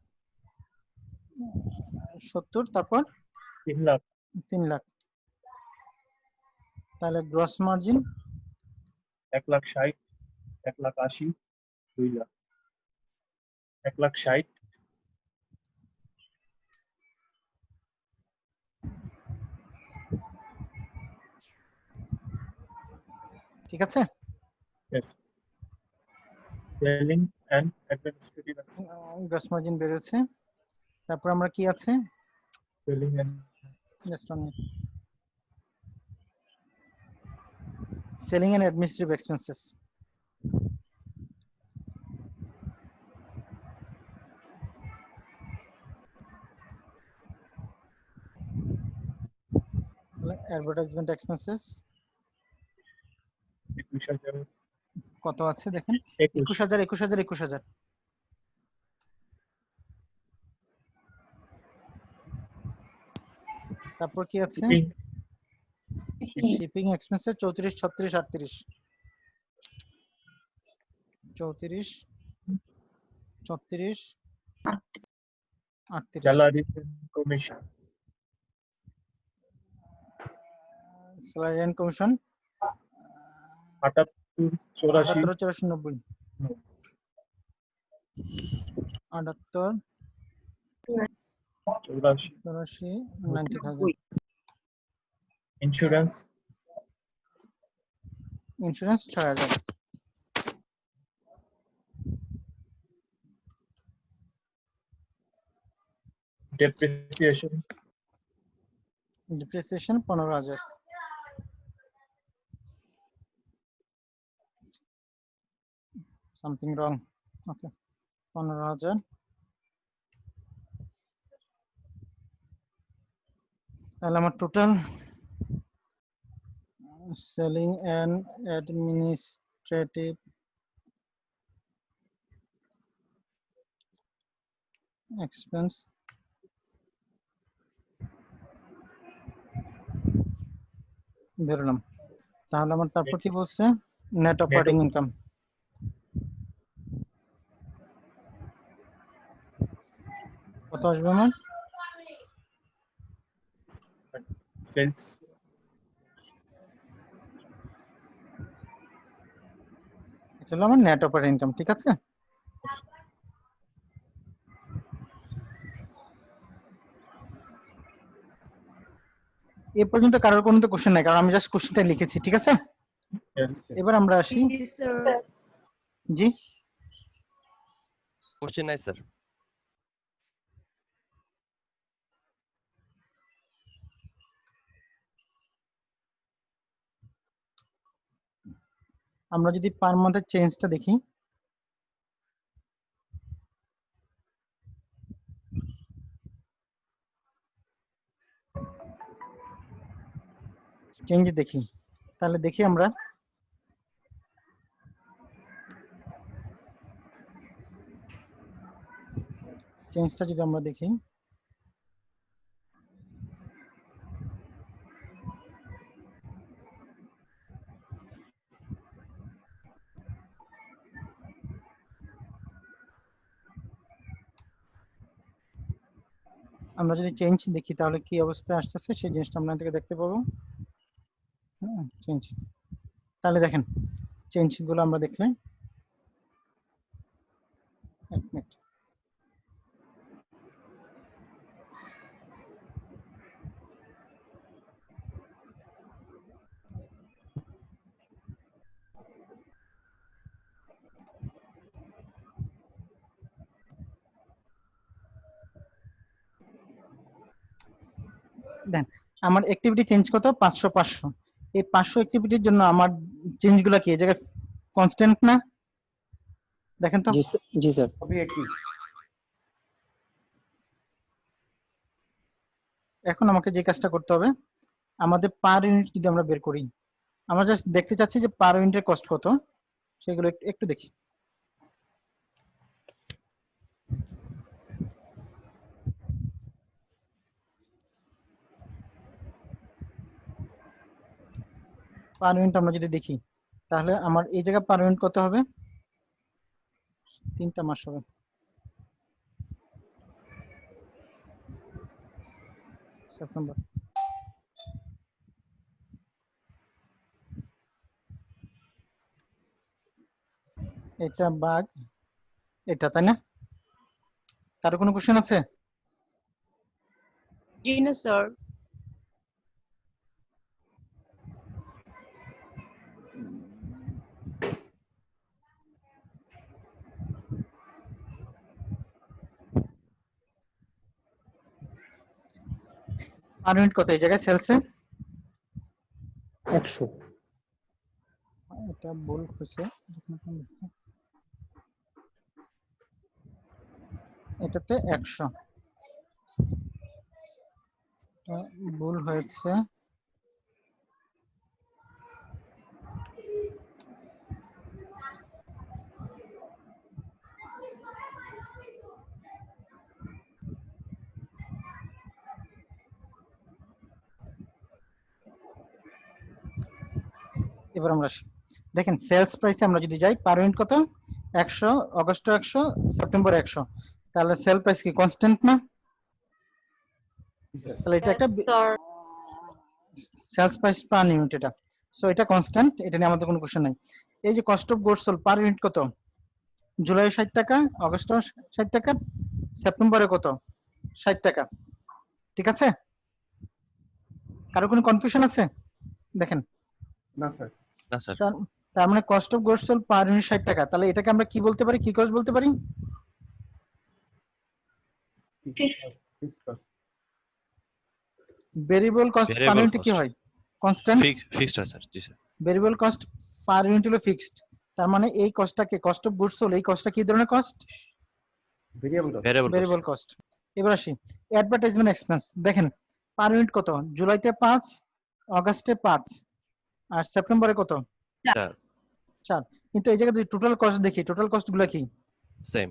70, তারপর 3 লাখ, 3 লাখ। তাহলে গ্রস মার্জিন 1,60,000, 1,80,000, 2 লাখ, 1,60,000, ঠিক আছে। yes, selling and administrative gross margin বেরোচ্ছে। তারপর আমরা কি আছে, selling and selling and administrative expenses. Advertisement expenses কত আছে দেখেন 21000 21000 21000 তারপর কি আছে shipping expenses 34 36 38 34 36 38 salary commission salary and commission 78 84 84 90 78 84 90000 insurance insurance 6000 depreciation 15000 something wrong. Okay, 15000 তাহলে আমার total selling and administrative expense বেরোলাম তাহলে আমার তারপর কি বলছে নেট অপারেটিং ইনকাম কত আসবে আমার সেলস এটা হলো আমার নেট অপারেটিং ইনকাম ঠিক আছে এই পর্যন্ত কারোর কোনো তো কোশ্চেন নাই কারণ আমি জাস্ট কোশ্চেনটা লিখেছি ঠিক আছে এবার আমরা আসি জি কোশ্চেন নাই স্যার আমরা যদি পার মান্থের চেঞ্জটা দেখি চেঞ্জ দেখি তাহলে দেখি আমরা চেঞ্জটা যদি আমরা দেখি আমরা যদি চেঞ্জ দেখি তাহলে কি অবস্থা আসতেছে সেই জিনিসটা আমরা থেকে দেখতে পাবো হ্যাঁ চেঞ্জ তাহলে দেখেন চেঞ্জ গুলো আমরা দেখলে এক মিনিট দেন আমার অ্যাক্টিভিটি চেঞ্জ কত 500 500 এই 500 অ্যাক্টিভিটির জন্য আমার চেঞ্জ গুলো কি এই জায়গায় কনস্ট্যান্ট না দেখেন তো জি স্যার সবই একই এখন আমাকে যে কাজটা করতে হবে আমাদের পার ইউনিট যদি আমরা বের করি আমরা জাস্ট দেখতে চাচ্ছি যে পার ইউনিটের কস্ট কত সেগুলো একটু দেখি পার ইউনিট আমরা যদি দেখি তাহলে আমার এই জায়গা পার ইউনিট কত হবে 3টা মাস হবে সেপ্টেম্বর এটা বাগ এটা তাই না কারো কোনো কোশ্চেন আছে জি না স্যার পার ইউনিট কত এই জায়গায় সেলসে 100 এটা ভুল হয়েছে, এটাতে 100 এটা ভুল হয়েছে। এবার আমরা আসি। দেখেন সেলস প্রাইসে আমরা যদি যাই পার ইউনিট কত 100, অগস্ট 100, সেপ্টেম্বর 100, তাহলে সেল প্রাইস কি কনস্ট্যান্ট না? তাহলে এটা একটা সেলস প্রাইস পার ইউনিট, এটা সো এটা কনস্ট্যান্ট, এটা নিয়ে আমাদের কোনো কোশ্চেন নাই। এই যে cost of goods sold per unit কত, জুলাই 60 টাকা, অগস্ট 60 টাকা, সেপ্টেম্বরে কত 60 টাকা, ঠিক আছে? কারো কোনো কনফিউশন আছে? দেখেন না স্যার। না স্যার। তার মানে cost of goods sold per unit 60 টাকা, তাহলে এটাকে আমরা কি বলতে পারি, কি কস্ট বলতে পারি? ভেরিয়েবল কস্ট পার ইউনিট কি হয়? কনস্ট্যান্ট। ফিক্সড হয় স্যার। জি sir. Variable cost per unit হলো ফিক্সড, তার মানে এই কস্টটাকে কস্ট অফ গুডস সোল্ড, এই কস্টটা কি ধরনের কস্ট? Variable cost. এবার আসি অ্যাডভার্টাইজমেন্ট এক্সপেন্স। দেখেন পার ইউনিট কত, জুলাইতে 5, অগস্টে 5, আর সেপ্টেম্বরে কত 4। কিন্তু এই জায়গায় যদি টোটাল কস্ট দেখি, টোটাল কস্ট গুলো কি সেম।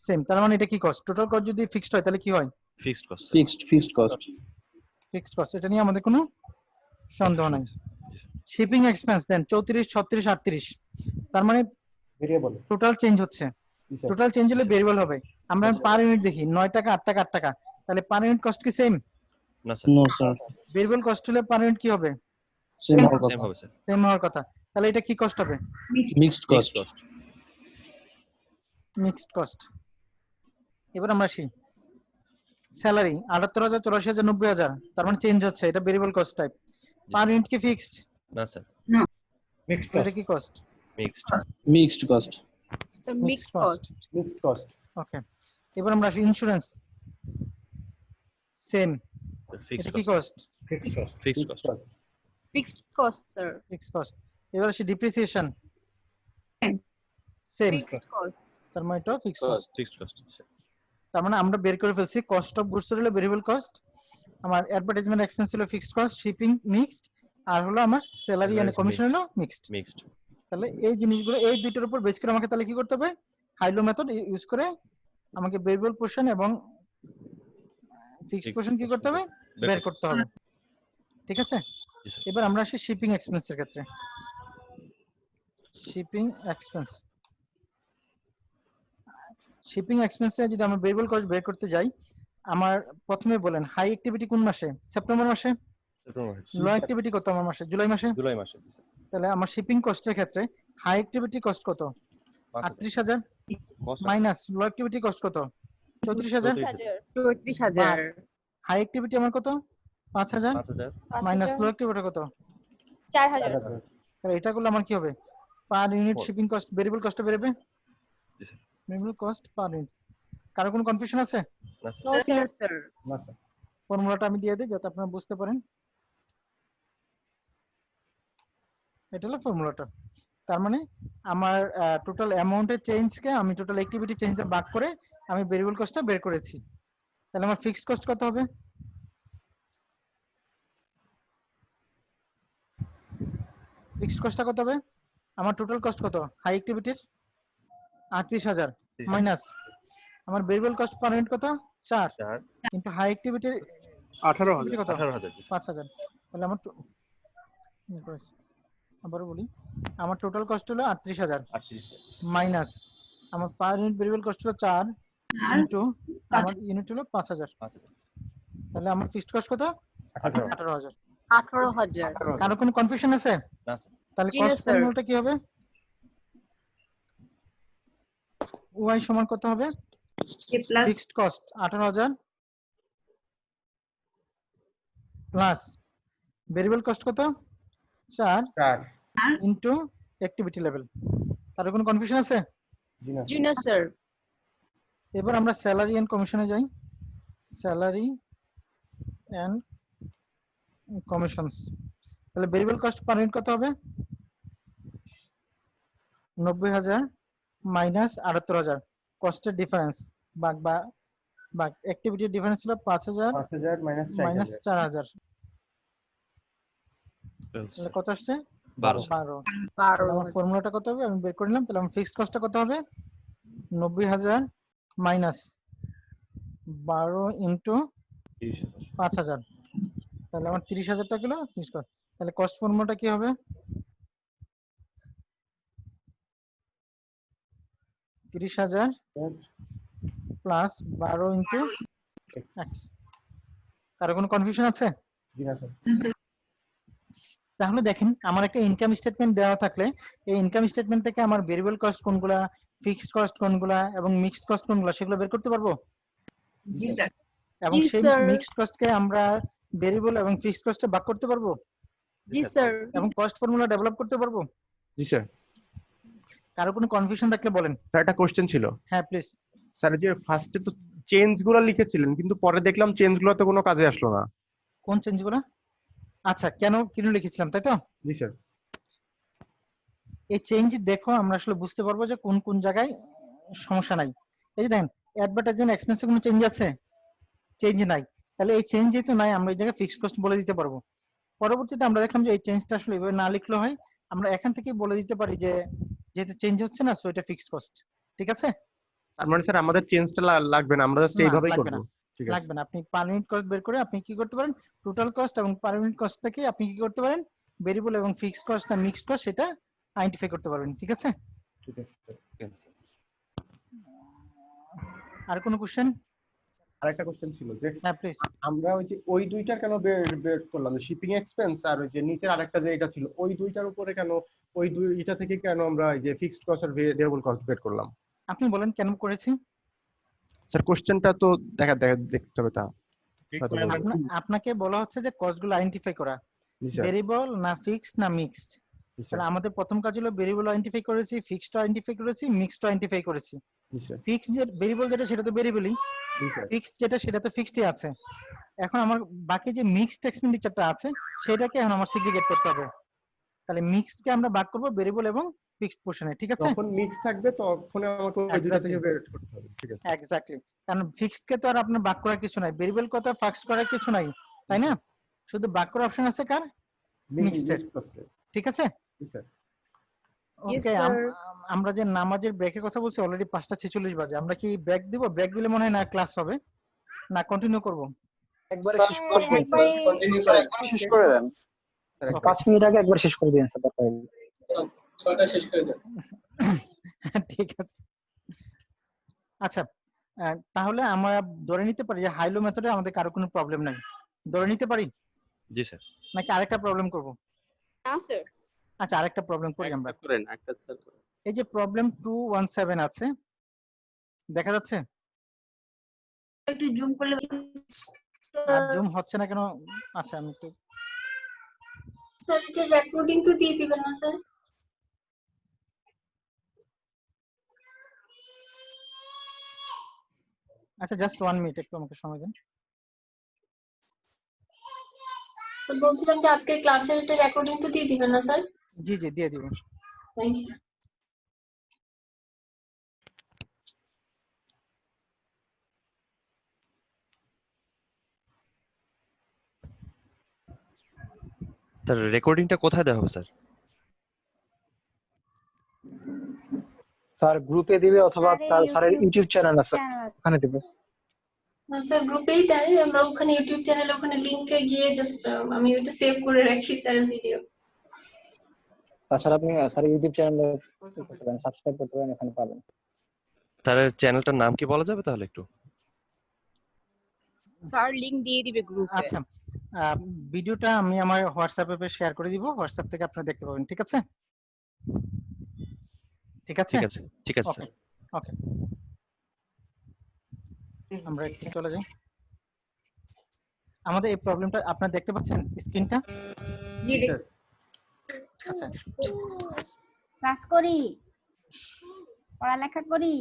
সেম, তার মানে এটা কি কস্ট? টোটাল কস্ট যদি ফিক্সড হয় তাহলে কি হয়? Fixed cost. Fixed cost. Fixed cost, এটা নিয়ে আমাদের কোনো সন্দেহ নাই। শিপিং এক্সপেন্স দেন 34, 36, 38, তার মানে ভেরিয়েবল টোটাল চেঞ্জ হচ্ছে। টোটাল চেঞ্জ হলে ভেরিয়েবল হবে। আমরা পার ইউনিট দেখি 9 টাকা, 8 টাকা, 8 টাকা, তাহলে পার ইউনিট কস্ট কি সেম? না sir. No sir. Variable cost হলে পার ইউনিট কি হবে? সেম হওয়ার কথা। সেম হবে স্যার। সেম হওয়ার কথা, তাহলে এটা কি কস্ট হবে? Mixed cost. Mixed cost. এবার আমরা আসি স্যালারি 78,000, 84,000, 90,000, তার মানে চেঞ্জ হচ্ছে, এটা variable cost type. Per unit কি ফিক্সড? না স্যার। মিক্সড এটা কি cost? Mixed cost. Mixed cost. Mixed cost. Okay, এবার আমরা আসি ইন্স্যুরেন্স। সেম, ফিক্সড এটা কি cost? Fixed cost. Fixed cost. Fixed cost sir. Fixed cost. এবার আসি ডিপ্রিসিয়েশন। Same, fixed cost. তার মানে এটা ফিক্সড কস্ট। Fixed cost. তার মানে আমরা বের করে ফেলছি কস্ট অফ গুডস হলো ভেরিয়েবল কস্ট, আমার অ্যাডভার্টাইজমেন্ট এক্সপেন্স হলো ফিক্সড কস্ট, শিপিং মিক্সড, আর হলো আমার স্যালারি এন্ড কমিশন হলো মিক্সড। তাহলে এই জিনিসগুলো, এই দুইটার উপর বেস করে আমাকে তাহলে কি করতে হবে, হাইলো মেথড ইউজ করে আমাকে ভেরিয়েবল পোরশন এবং ফিক্সড পোরশন কি করতে হবে, বের করতে হবে, ঠিক আছে? এবার আমরা আসি শিপিং এক্সপেন্সের ক্ষেত্রে। শিপিং এক্সপেন্স, শিপিং এক্সপেন্সে যদি আমরা ভেরিয়েবল কস্ট বের করতে যাই, আমার প্রথমে বলেন হাই অ্যাক্টিভিটি কোন মাসে? সেপ্টেম্বর মাসে। লো অ্যাক্টিভিটি কত আমার মাসে? জুলাই মাসে। জুলাই মাসে। তাহলে আমার শিপিং কস্টের ক্ষেত্রে হাই অ্যাক্টিভিটি কস্ট কত? 38,000 মাইনাস লো অ্যাক্টিভিটি কস্ট কত? 34,000। 34,000। হাই অ্যাক্টিভিটি আমার কত? 5,000 মাইনাস লো অ্যাক্টিভিটি কত? 4,000। তাহলে এটা করলে আমার কি হবে, per unit shipping cost variable cost বেরোবে। Variable cost per unit. কারো কোনো কনফিউশন আছে? No sir. না স্যার। ফর্মুলাটা আমি দিয়ে দিই যাতে আপনারা বুঝতে পারেন। এটা হলো ফর্মুলাটা। তার মানে আমার টোটাল অ্যামাউন্টের চেঞ্জকে আমি টোটাল অ্যাক্টিভিটি চেঞ্জে ভাগ করে আমি ভেরিয়েবল কস্টটা বের করেছি। তাহলে আমার ফিক্সড কস্ট কত হবে? ফিক্সড কস্টটা কত হবে? আমার টোটাল কস্ট কত হাই অ্যাক্টিভিটির? 38,000 মাইনাস আমার ভেরিয়েবল কস্ট পার ইউনিট কত? 4 ইনটু হাই অ্যাক্টিভিটির 18,000 কত? 5,000। তাহলে আমার আবার বলি, আমার টোটাল কস্ট হলো 38,000 মাইনাস আমার পার ইউনিট ভেরিয়েবল কস্ট হলো 4 ইনটু আমার ইউনিট হলো 5,000। তাহলে আমার ফিক্সড কস্ট কত? 18,000। 18,000। কারো কোনো কনফিউশন আছে? না স্যার। তাহলে জি না, কস্ট স্যার। ফর্মুলাটা কি হবে? ওয়াই সমান কত হবে? Fixed cost 18,000 plus variable cost কত? 4 ইনটু অ্যাক্টিভিটি লেভেল। কারো কোনো কনফিউশন আছে? জি না স্যার। এবার আমরা স্যালারি এন্ড কমিশনে যাই। স্যালারি এন্ড কমিশনস, তাহলে ভেরিয়েবল কস্ট পার ইউনিট কত হবে? 90,000 মাইনাস 78,000 কস্টের ডিফারেন্স বাগ অ্যাক্টিভিটির ডিফারেন্স ছিল 5,000 5,000 মাইনাস মাইনাস 4,000 12 তাহলে স্যার কত আসছে 12 12 তাহলে আমার ফর্মুলাটা কত হবে আমি বের করে নিলাম তাহলে আমার ফিক্সড কস্টটা কত হবে 90,000 মাইনাস 12 ইন্টু 5,000 তাহলে আমার 30,000 টাকা গেলো ফিক্সড কস্ট তাহলে কস্ট ফর্মুলাটা কি হবে 30,000 প্লাস 12 ইন্টু এক্স কারো কোনো কনফিউশন আছে জি না স্যার তাহলে দেখেন আমার একটা ইনকাম স্টেটমেন্ট দেওয়া থাকলে এই ইনকাম স্টেটমেন্ট থেকে আমার ভেরিয়েবল কস্ট কোনগুলা ফিক্সড কস্ট কোনগুলা এবং মিক্সড কস্ট কোনগুলা সেগুলো বের করতে পারবো জি স্যার এবং জি, সেই স্যার। মিক্সড কস্টকে আমরা ভেরিয়েবল এবং ফিক্সড কস্টে ভাগ করতে পারবো জি স্যার এবং কস্ট ফর্মুলা ডেভেলপ করতে পারবো জি স্যার কারো কোনো কনফিউশন থাকলে বলেন স্যার একটা কোশ্চেন ছিল হ্যাঁ প্লিজ স্যার যে ফার্স্টে তো চেঞ্জ গুলো লিখেছিলেন কিন্তু পরে দেখলাম চেঞ্জ গুলো তো কোনো কাজে আসলো না কোন চেঞ্জগুলো আচ্ছা কেন লিখেছিলাম তাই তো জি স্যার এই চেঞ্জ দেখো আমরা আসলে বুঝতে পারবো যে কোন কোন জায়গায় সমস্যা নাই এই যে দেখেন অ্যাডভার্টাইজিং এক্সপেন্সে কোনো চেঞ্জ আছে চেঞ্জ নাই তাহলে এই চেঞ্জ যেহেতু নাই আমরা এই জায়গায় ফিক্সড কস্ট বলে দিতে পারবো পরবর্তীতে আমরা দেখলাম যে এই চেঞ্জটা আসলে এভাবে না লিখলে হয় আমরা এখান থেকেই বলে দিতে পারি যে যেহেতু চেঞ্জ হচ্ছে না সো এটা ফিক্সড কস্ট ঠিক আছে তার মানে স্যার আমাদের চেঞ্জটা লাগবে না আমরা জাস্ট না, এইভাবেই লাগবে করব না। ঠিক আছে লাগবে না আপনি পার ইউনিট কস্ট বের করে আপনি কি করতে পারেন টোটাল কস্ট এবং পার ইউনিট কস্ট থেকে আপনি কি করতে পারেন ভেরিয়েবল এবং ফিক্সড কস্ট না মিক্সড কস্ট সেটা আইডেন্টিফাই করতে পারবেন ঠিক আছে ঠিক আছে স্যার আর কোনো কোশ্চেন আরেকটা কোশ্চেন ছিল যে হ্যাঁ প্লিজ আমরা ওই যে ওই দুইটার কেন বের করলাম শিপিং এক্সপেন্স আর ওই যে নিচের আরেকটা যে এটা ছিল ওই দুইটার উপরে কেন ওই দুইটা থেকে কেন আমরা এই যে ফিক্সড কস্ট আর ভেরিয়েবল কস্ট বের করলাম আপনি বলেন কেন করেছি স্যার কোশ্চেনটা তো দেখতে হবে তা হয়তো বলবেন। আপনাকে বলা হচ্ছে যে কস্টগুলো আইডেন্টিফাই করা জি স্যার ভেরিয়েবল না ফিক্সড না মিক্সড জি স্যার তাহলে আমাদের প্রথম কাজ হলো ভেরিয়েবল আইডেন্টিফাই করেছি ফিক্সড আইডেন্টিফাই করেছি মিক্সড আইডেন্টিফাই করেছি জি স্যার ফিক্সড যে ভেরিয়েবল যেটা সেটা তো ভেরিয়েবলই জি স্যার ফিক্সড যেটা সেটা তো ফিক্সডই আছে এখন আমার বাকি যে মিক্সড এক্সপেন্ডিচারটা আছে সেটাকে এখন আমার সেগ্রিগেট করতে হবে তাহলে মিক্সড কে আমরা ভাগ করব ভেরিয়েবল এবং ফিক্সড পোরশনে ঠিক আছে যখন মিক্স থাকবে তখন আমাকে ওই দুইটা থেকে বের করতে হবে ঠিক আছে এক্স্যাক্টলি কারণ ফিক্সড কে তো আর আপনার ভাগ করার কিছু নাই ভেরিয়েবল কত ফিক্সড করার কিছু নাই তাই না শুধু ভাগ করার অপশন আছে কার মিক্সড ঠিক আছে জি স্যার Yes, ওকে sir. আমরা যে নামাজের ব্রেকের কথা বলছি অলরেডি 5:46 বাজে আমরা কি ব্রেক দিব ব্রেক দিলে মনে হয় না ক্লাস হবে না কন্টিনিউ করব একবারে শেষ করে দেন স্যার কন্টিনিউ করে শেষ করে দেন 5 মিনিট আগে একবার শেষ করে দেন স্যার তারপর 6টা শেষ করে দেন ঠিক আছে আচ্ছা তাহলে আমরা ধরে নিতে পারি যে হাইলো মেথডে আমাদের কারো কোনো প্রবলেম নাই ধরে নিতে পারি জি স্যার নাকি আরেকটা প্রবলেম করব না স্যার আচ্ছা আরেকটা প্রবলেম করি আমরা করেন একটা স্যার এই যে প্রবলেম 217 আছে দেখা যাচ্ছে একটু জুম করলে জুম হচ্ছে না কেন আচ্ছা আমি একটু স্যার এটা রেকর্ডিং তো দিয়ে দিবেন না স্যার আচ্ছা জাস্ট 1 মিনিট একটু আমাকে সময় দিন তো বলছিলাম যে আজকে ক্লাসের এটা রেকর্ডিং তো দিয়ে দিবেন না স্যার জি জি দিয়ে দিব থ্যাংক ইউ স্যার রেকর্ডিংটা কোথায় দেওয়া হবে স্যার স্যার গ্রুপে দিবে অথবা স্যারের ইউটিউব চ্যানেল আছে ওখানে দিবে না স্যার গ্রুপেই দেয় আমরা ওখানে ইউটিউব চ্যানেলে ওখানে লিংকে গিয়ে জাস্ট আমি ওটা সেভ করে রাখি স্যার ভিডিও তাছাড়া আপনি স্যারের ইউটিউব চ্যানেলে করতে পারেন সাবস্ক্রাইব করতে পারেন এখানে পাবেন স্যারের চ্যানেলটার নাম কি বলা যাবে তাহলে একটু স্যার লিংক দিয়ে দিবে গ্রুপে আচ্ছা ভিডিওটা আমি আমার হোয়াটসঅ্যাপে শেয়ার করে দিব হোয়াটসঅ্যাপ থেকে আপনারা দেখতে পাবেন ঠিক আছে ঠিক আছে ঠিক আছে স্যার ওকে আমরা একটু চলে যাই আমাদের এই প্রবলেমটা আপনারা দেখতে পাচ্ছেন স্ক্রিনটা জি আচ্ছা ক্লাস করি পড়ালেখা করি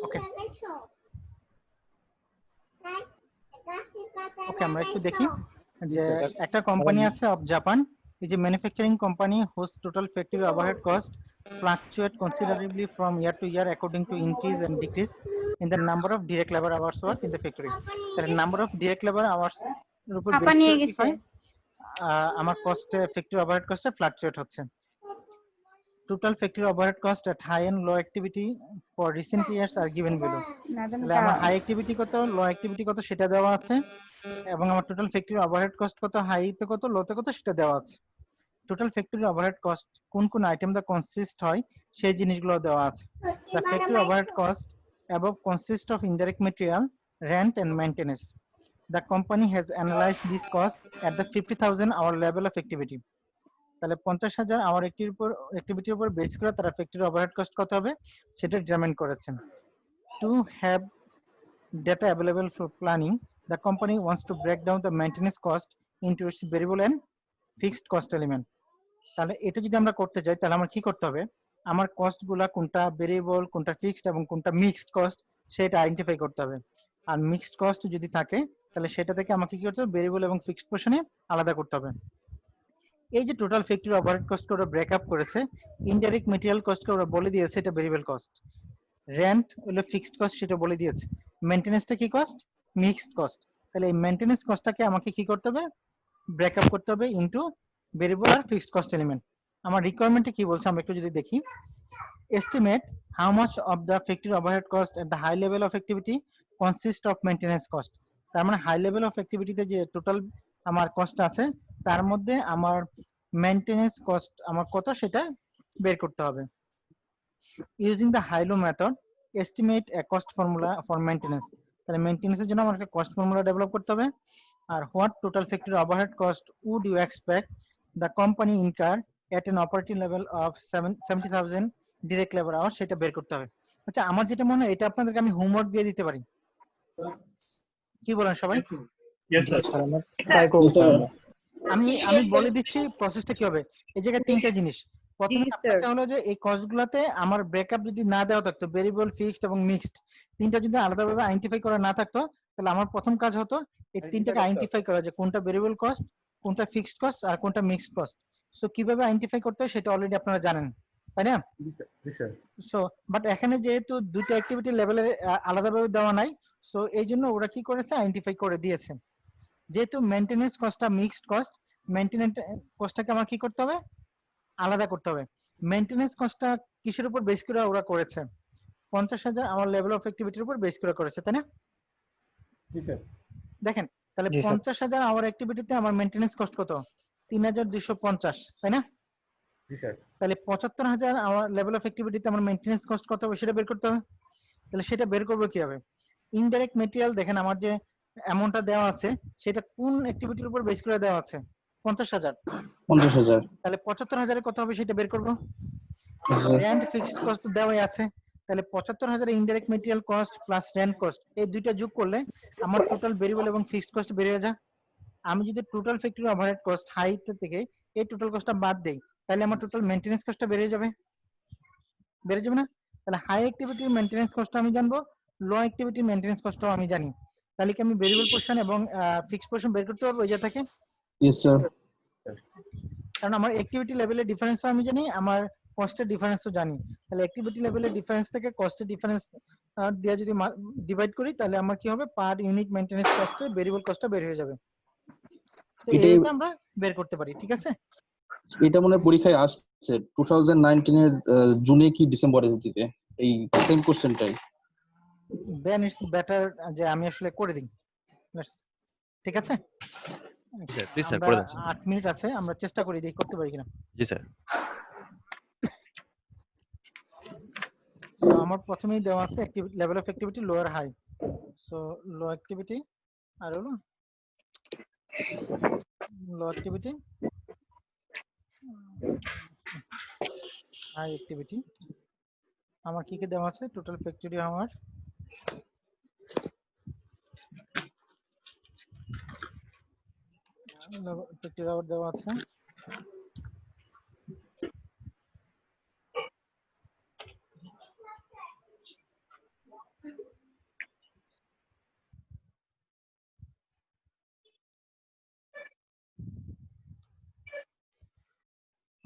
ওকে ওকে, আমরা একটু দেখি যে একটা কোম্পানি আছে of Japan, is a manufacturing company whose total factory overhead cost fluctuate considerably from year to year according to increase and decrease in the number of direct labor hours worked in the factory. তাহলে number of direct labor hours এর উপর আপা বেস নিয়ে করে কি গেছে হয়, আমার কস্ট ফ্যাক্টরি ওভারহেড কস্টটা ফ্লাকচুয়েট হচ্ছে। Total factory overhead cost at high and low activity for recent years are given below. তাহলে আমার হাই অ্যাক্টিভিটি কত, লো অ্যাক্টিভিটি কত সেটা দেওয়া আছে, এবং আমার টোটাল ফ্যাক্টরি ওভারহেড কস্ট কত, হাইতে কত, লোতে কত সেটা দেওয়া আছে। টোটাল ফ্যাক্টরি ওভারহেড কস্ট কোন কোন আইটেম দা কনসিস্ট হয় সেই জিনিসগুলো দেওয়া আছে। The factory overhead cost above consist of indirect material, rent and maintenance. The company has analyzed this cost at the 50,000 hour level of activity. তাহলে 50,000 আওয়ার অ্যাক্টিভিটির উপর বেস করে তারা ফ্যাক্টরি ওভারহেড কস্ট কত হবে সেটা ডিটারমাইন করেছেন। To have data available for planning, the company wants to break down the maintenance cost into its variable and fixed cost element. তাহলে এটা যদি আমরা করতে যাই তাহলে আমার কি করতে হবে, আমার কস্ট গুলা কোনটা ভেরিয়েবল, কোনটা ফিক্সড এবং কোনটা মিক্সড কস্ট সেটা আইডেন্টিফাই করতে হবে। আর মিক্সড কস্ট যদি থাকে তাহলে সেটা থেকে আমাকে কি করতে হবে, ভেরিয়েবল এবং ফিক্সড পোর্শনে আলাদা করতে হবে। এই যে টোটাল ফ্যাক্টরি ওভারহেড কস্টকে ওরা ব্রেকআপ করেছে, ইনডাইরেক্ট মেটেরিয়াল কস্টকে ওরা বলে দিয়েছে এটা ভেরিয়েবল কস্ট, রেন্ট হলো ফিক্সড কস্ট সেটা বলে দিয়েছে, মেইনটেনেন্সটা কি কস্ট, মিক্সড কস্ট। তাহলে এই মেইনটেনেন্স কস্টটাকে আমাকে কি করতে হবে, ব্রেকআপ করতে হবে ইনটু ভেরিয়েবল আর ফিক্সড কস্ট এলিমেন্ট। আমার রিকোয়ারমেন্টে কি বলছে আমরা একটু যদি দেখি, estimate how much of the factory overhead cost at the high level of activity consist of maintenance cost. তার মানে হাই লেভেল অফ অ্যাক্টিভিটিতে যে টোটাল আমার কস্ট আছে তার মধ্যে আমার মেইনটেনেন্স কস্ট আমার কত সেটা বের করতে হবে। Using the high low method estimate a cost formula for maintenance. তাহলে মেইনটেনেন্সের জন্য আমাকে কস্ট ফর্মুলা ডেভেলপ করতে হবে। আর what total factory overhead cost would you expect the company incur at an operating level of 70,000 direct labour hour সেটা বের করতে হবে। আচ্ছা, আমার যেটা মনে হয় এটা আপনাদেরকে আমি হোমওয়ার্ক দিয়ে দিতে পারি, কি বলেন সবাই? ট্রাই করব স্যার। আমি আমি বলে দিচ্ছি প্রসেসটা কি হবে। এই জায়গায় তিনটা জিনিস, প্রথমে আপনাকে হলো যে এই কস্টগুলোতে আমার ব্রেকআপ যদি না দেওয়া থাকতো, ভেরিয়েবল, ফিক্সড এবং মিক্সড তিনটা যদি আলাদাভাবে আইডেন্টিফাই করা না থাকতো তাহলে আমার প্রথম কাজ হতো এই তিনটাকে আইডেন্টিফাই করা, যে কোনটা ভেরিয়েবল কস্ট, কোনটা ফিক্সড কস্ট আর কোনটা মিক্সড কস্ট। সো কিভাবে আইডেন্টিফাই করতে হয় সেটা অলরেডি আপনারা জানেন, তাই না? সো বাট এখানে যেহেতু দুটো অ্যাক্টিভিটি লেভেলে আলাদাভাবে দেওয়া নাই, সো এই জন্য ওরা কি করেছে, আইডেন্টিফাই করে দিয়েছে। যেহেতু মেইনটেনেন্স কস্টটা মিক্সড কস্ট, মেইনটেনেন্স কস্টটাকে আমার কি করতে হবে, আলাদা করতে হবে। মেইনটেনেন্স কস্টটা কিসের উপর বেস করে ওরা করেছে, 50,000 আমার লেভেল অফ অ্যাক্টিভিটির উপর বেস করে করেছে, তাই না? দেখেন তাহলে 50,000 আওয়ার অ্যাক্টিভিটিতে আমার মেইনটেনেন্স কস্ট কত, 3,250, তাই না? তাহলে 75,000 আওয়ার লেভেল অফ অ্যাক্টিভিটিতে আমার মেইনটেনেন্স কস্ট কত হবে সেটা বের করতে হবে। তাহলে সেটা বের করবো কিভাবে, ইনডাইরেক্ট মেটেরিয়াল দেখেন আমার যে অ্যামাউন্টটা দেওয়া আছে সেটা কোন অ্যাক্টিভিটির উপর বেস করে দেওয়া আছে, 50,000। তাহলে 75,000 কত হবে সেটা বের করবো। রেন্ট ফিক্সড কস্ট দেওয়াই আছে, তাহলে 75,000 indirect material cost plus rent cost এই দুইটা যোগ করলে আমার টোটাল ভেরিয়েবল এবং ফিক্সড কস্ট বের হয়ে যায়। আমি যদি total factory overhead cost high থেকে এই টোটাল কস্টটা বাদ দেই তাহলে আমার টোটাল মেইনটেনেন্স কস্টটা বেড়ে যাবে না? তাহলে হাই অ্যাক্টিভিটির মেইনটেনেন্স কস্ট আমি জানবো, লো অ্যাক্টিভিটির মেইনটেনেন্স কস্টও আমি জানি, তাহলে কি আমি ভেরিয়েবল পোরশন এবং ফিক্সড পোরশন বের করতে পারবো এই জায়গা থেকে? Yes sir. কারণ আমার অ্যাক্টিভিটি লেভেলের ডিফারেন্সও আমি জানি, আমার কস্টের ডিফারেন্সও জানি। তাহলে অ্যাক্টিভিটি লেভেলের ডিফারেন্স থেকে কস্টের ডিফারেন্স দিয়ে যদি ডিভাইড করি তাহলে আমার কি হবে, পার ইউনিট মেইনটেনেন্স কস্টে ভেরিয়েবল কস্টটা বের হয়ে যাবে। তো এটা আমরা বের করতে পারি, ঠিক আছে? এটা মনে হয় পরীক্ষায় আসছে 2019 এর জুনে কি ডিসেম্বরের দিকে, এই সেম কোশ্চেনটাই। দেন ইটস বেটার যে আমি আসলে করে দিই, ঠিক আছে? জি স্যার, করে দেন। 8 মিনিট আছে, আমরা চেষ্টা করি দেখি করতে পারি কিনা। জি স্যার। সো আমার প্রথমেই দেওয়া আছে activity level of activity low or high, so low activity আর হলো লো অ্যাক্টিভিটি হাই অ্যাক্টিভিটি। আমার কি কি দেওয়া আছে, টোটাল ফ্যাক্টরি আমার ফ্যাক্টরি আওয়ার দেওয়া আছে,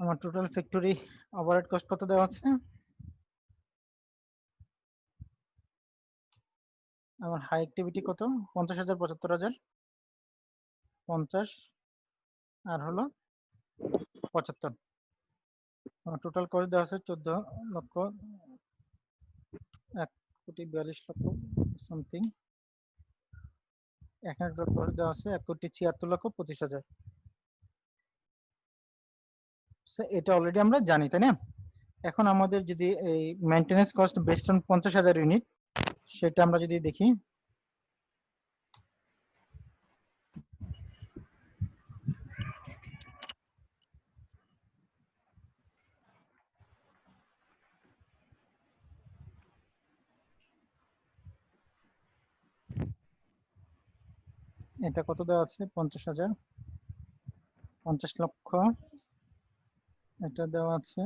আমার টোটাল ফ্যাক্টরি ওভারহেড কস্ট কত দেওয়া আছে? আমার হাই অ্যাক্টিভিটি কত? 50,000, 75,000, 50 আর হলো 75। আমার টোটাল কস্ট দেওয়া আছে 14,42,00,000 সামথিং। এখানে টোটাল কস্ট দেওয়া আছে 1,76,25,000। এটা অলরেডি আমরা জানি, তাই না? এখন আমাদের যদি এই maintenance cost based on 50,000 unit, সেটা আমরা যদি দেখি, এটা কত দেওয়া আছে? 50,000, 50 লক্ষ। এটা দেওয়া আছে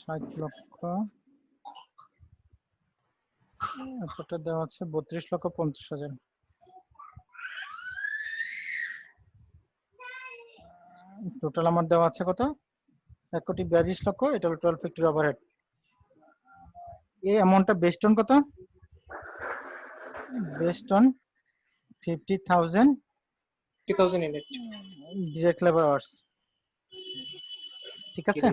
60 লক্ষ। এটা দেওয়া আছে 32,50,000। টোটাল আমার দেওয়া আছে কত? 1,42,00,000। এটা হলো 12 ফ্যাক্টরি ওভারহেড। এই অ্যামাউন্টটা বেসড অন কত? Based on 50,000 unit direct labour hours. ঠিক আছে?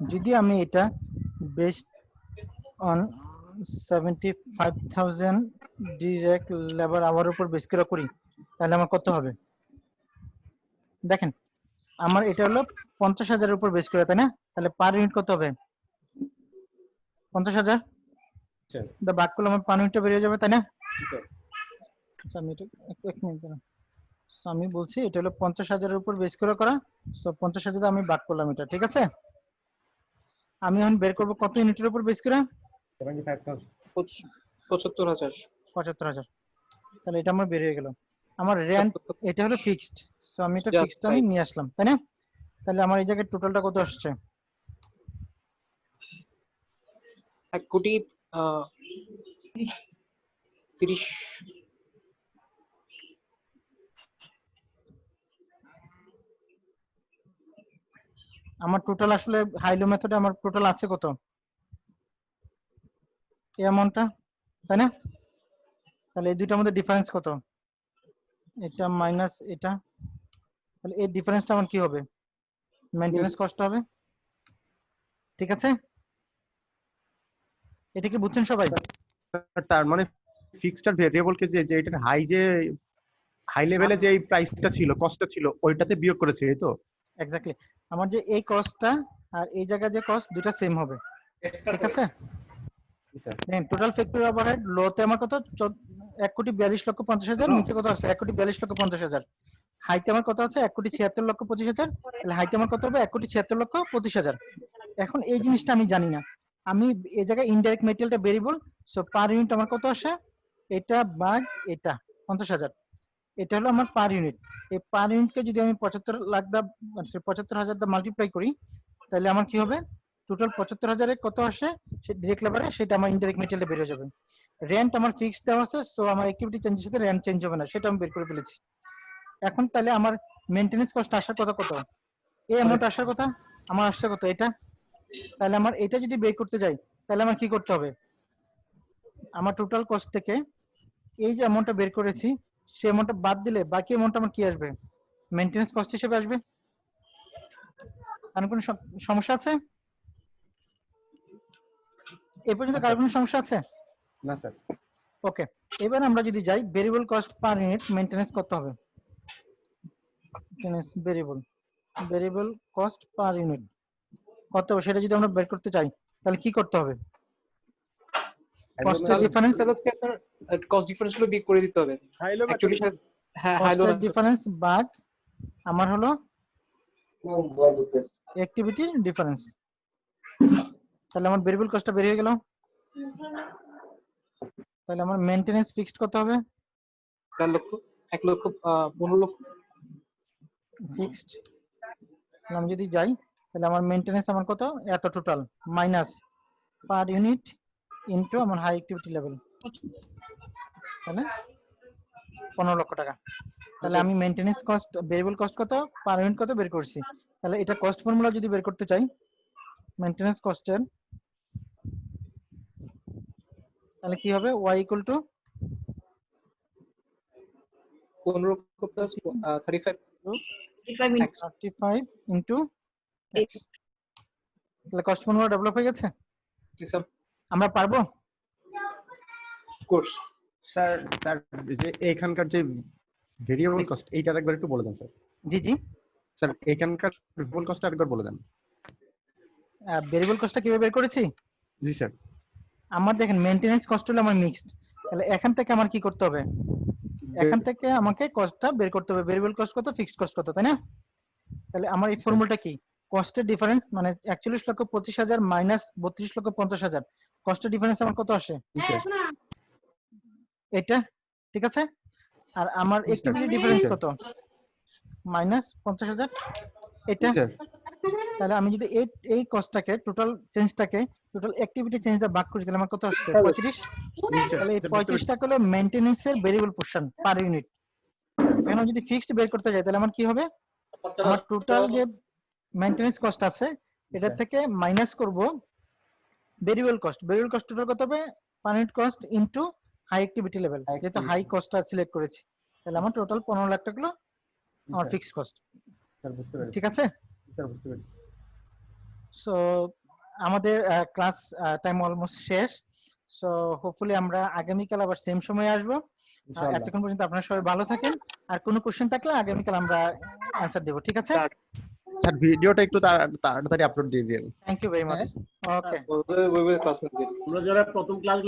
যদি আমি এটা based on 75,000 direct labour hour উপর বেস করে করি, তাহলে আমার কত হবে? দেখেন, আমার এটা হলো 50,000 এর উপর বেস করে, তাই না? তাহলে পার ইউনিট কত হবে? 50,000। ভাগ করলে আমার পার ইউনিটটা বেরিয়ে যাবে, তাই না? আচ্ছা, আমি এটা এক মিনিট দাঁড়ান। আমি বলছি এটা হলো 50,000 এর উপর বেস করে করা। সো 50,000 আমি ভাগ করলাম এটা, ঠিক আছে? আমি এখন বের করব কত ইউনিটের উপর বেস করে? 75,000। তাহলে এটা আমার বের হয়ে গেল। আমার রেন্ট এটা হলো ফিক্সড, সো আমি এটা ফিক্সড আমি নিয়ে আসলাম, তাই না? তাহলে আমার এই জায়গায় টোটালটা কত আসছে? 1,30,00,000। আমার টোটাল আসলে হাইলো মেথডে আমার টোটাল আছে কত? এই অ্যামাউন্টটা, তাই না? তাহলে এই দুইটার মধ্যে ডিফারেন্স কত? এটা মাইনাস এটা, তাহলে এই ডিফারেন্সটা আমার কি হবে? মেইনটেনেন্স কস্ট হবে। ঠিক আছে? এটা কি বুঝছেন সবাই? তার মানে ফিক্সড আর ভেরিয়েবল কে যে এটা হাই লেভেলে যে প্রাইসটা ছিল, কস্টটা ছিল, ওইটাতে বিয়োগ করেছে, এই তো? এক্স্যাক্টলি। আমার যে এই কস্টটা আর এই জায়গায় যে কস্ট দুটো সেম হবে। ঠিক আছে? দেখেন, টোটাল ফ্যাক্টরি ওভারহেড লোতে আমার কত? 1,42,50,000। নিচে কত আছে? 1,42,50,000। হাইতে আমার কত আছে? 1,76,25,000। তাহলে হাইতে আমার কত হবে? 1,76,25,000। এখন এই জিনিসটা আমি জানি না, আমি এই জায়গায় ইনডাইরেক্ট মেটেরিয়ালটা ভেরিয়েবল, সো পার ইউনিট আমার কত আসে? এটা ভাগ এটা 50,000, এটা হলো আমার পার ইউনিট। এই পার ইউনিটকে যদি আমি 75 লাখ দা 75,000 দা মাল্টিপ্লাই করি, তাহলে আমার কি হবে? টোটাল 75,000 এ কত আসে সে ডিরেক্ট লেবারে, সেটা আমার ইনডাইরেক্ট মেটেরিয়ালে বের হয়ে যাবে। রেন্ট আমার ফিক্সড দেওয়া আছে, সো আমার অ্যাক্টিভিটি চেঞ্জের সাথে রেন্ট চেঞ্জ হবে না, সেটা আমি বের করে ফেলেছি। এখন তাহলে আমার মেইনটেনেন্স কস্ট আসার কথা কত? এই অ্যামাউন্ট আসার কথা আমার আসছে কত? এটা। তাহলে আমার এটা যদি বের করতে যাই, তাহলে আমার কি করতে হবে? আমার টোটাল কস্ট থেকে এই যে অ্যামাউন্টটা বের করেছি, সেই অ্যামাউন্টটা বাদ দিলে বাকি অ্যামাউন্ট আমার কি আসবে? মেইনটেনেন্স কস্ট হিসেবে আসবে। আর কোনো সমস্যা আছে? এই পর্যন্ত কার কোনো সমস্যা আছে? না স্যার। ওকে, এবার আমরা যদি যাই variable cost per unit maintenance কত হবে? ভেরিয়েবল কস্ট পার ইউনিট কত হবে সেটা যদি আমরা বের করতে চাই, তাহলে কি করতে হবে? কস্টের ডিফারেন্স, কস্ট ডিফারেন্স গুলো বিয়োগ করে দিতে হবে। অ্যাকচুয়ালি হ্যাঁ, হাইলো ডিফারেন্স ভাগ আমার হলো অ্যাক্টিভিটি ডিফারেন্স। তাহলে আমার ভেরিয়েবল কস্টটা বের হয়ে গেল। তাহলে আমার মেইনটেনেন্স ফিক্সড কত হবে? 1,15,00,000 ফিক্সড। আমি যদি যাই, তাহলে আমার মেইনটেনেন্স আমার কত? এত total minus per unit into আমার হাই অ্যাক্টিভিটি লেভেল, তাই না? 15 লক্ষ টাকা। তাহলে আমি মেইনটেনেন্স কস্ট, ভেরিয়েবল কস্ট কত, পার ইউনিট কত বের করছি। তাহলে এটা কস্ট ফর্মুলা যদি বের করতে চাই মেইনটেনেন্স কস্টের, তাহলে কি হবে, y equal to 15 plus 35 35 into x। তাহলে কস্ট ফর্মুলা ডেভেলপ হয়ে গেছে, আমরা পারবো। কোর্স স্যার যে এখানকার যে ভেরিয়েবল কস্ট এইটার একবার একটু বলে দেন স্যার। জি জি স্যার এখানকার ভেরিয়েবল কস্ট আরেকবার বলে দেন। ভেরিয়েবল কস্টটা কিভাবে বের করেছি? জি স্যার। আমার দেখেন মেইনটেনেন্স কস্ট হলো আমার মিক্সড, তাহলে এখান থেকে আমার কি করতে হবে, এখান থেকে আমাকে কস্টটা বের করতে হবে, ভেরিয়েবল কস্ট কত, ফিক্সড কস্ট কত, তাই না? তাহলে আমার এই ফর্মুলাটা কি, কস্টের ডিফারেন্স মানে 41,25,000 মাইনাস 32,50,000, কস্টের ডিফারেন্স আমার কত আসে, এটা ঠিক আছে। আর আমার অ্যাক্টিভিটি ডিফারেন্স কত, মাইনাস 50,000, এটা। তাহলে আমি যদি এই কস্টটাকে, টোটাল চেঞ্জটাকে টোটাল অ্যাক্টিভিটি চেঞ্জটা ভাগ করি, তাহলে আমার কত আসছে, 35। তাহলে এই 35 টাকা হলো মেইনটেনেন্সের ভেরিয়েবল পোরশন পার ইউনিট। এখন যদি ফিক্সড বের করতে যাই তাহলে আমার কি হবে, আমার টোটাল যে মেইনটেনেন্স কস্ট আছে এটা থেকে মাইনাস করব variable cost. Variable cost total কত হবে, per unit cost into high activity level, যেহেতু হাই কস্টটা সিলেক্ট করেছি। তাহলে আমার টোটাল 15 লাখ টাকা হলো আমার ফিক্সড কস্ট, ঠিক আছে। সো আমাদের ক্লাস টাইম অলমোস্ট শেষ। সো হোপফুলি আমরা আগামীকাল আবার সেম সময়ে আসবো। এতক্ষণ পর্যন্ত আপনারা সবাই ভালো থাকেন, আর কোনো কোশ্চেন থাকলে আগামীকাল আমরা অ্যানসার দেব, ঠিক আছে। স্যার ভিডিওটা একটু তাড়াতাড়ি আপলোড দিয়ে দিন। Thank you very much. Okay, আমরা যারা প্রথম ক্লাস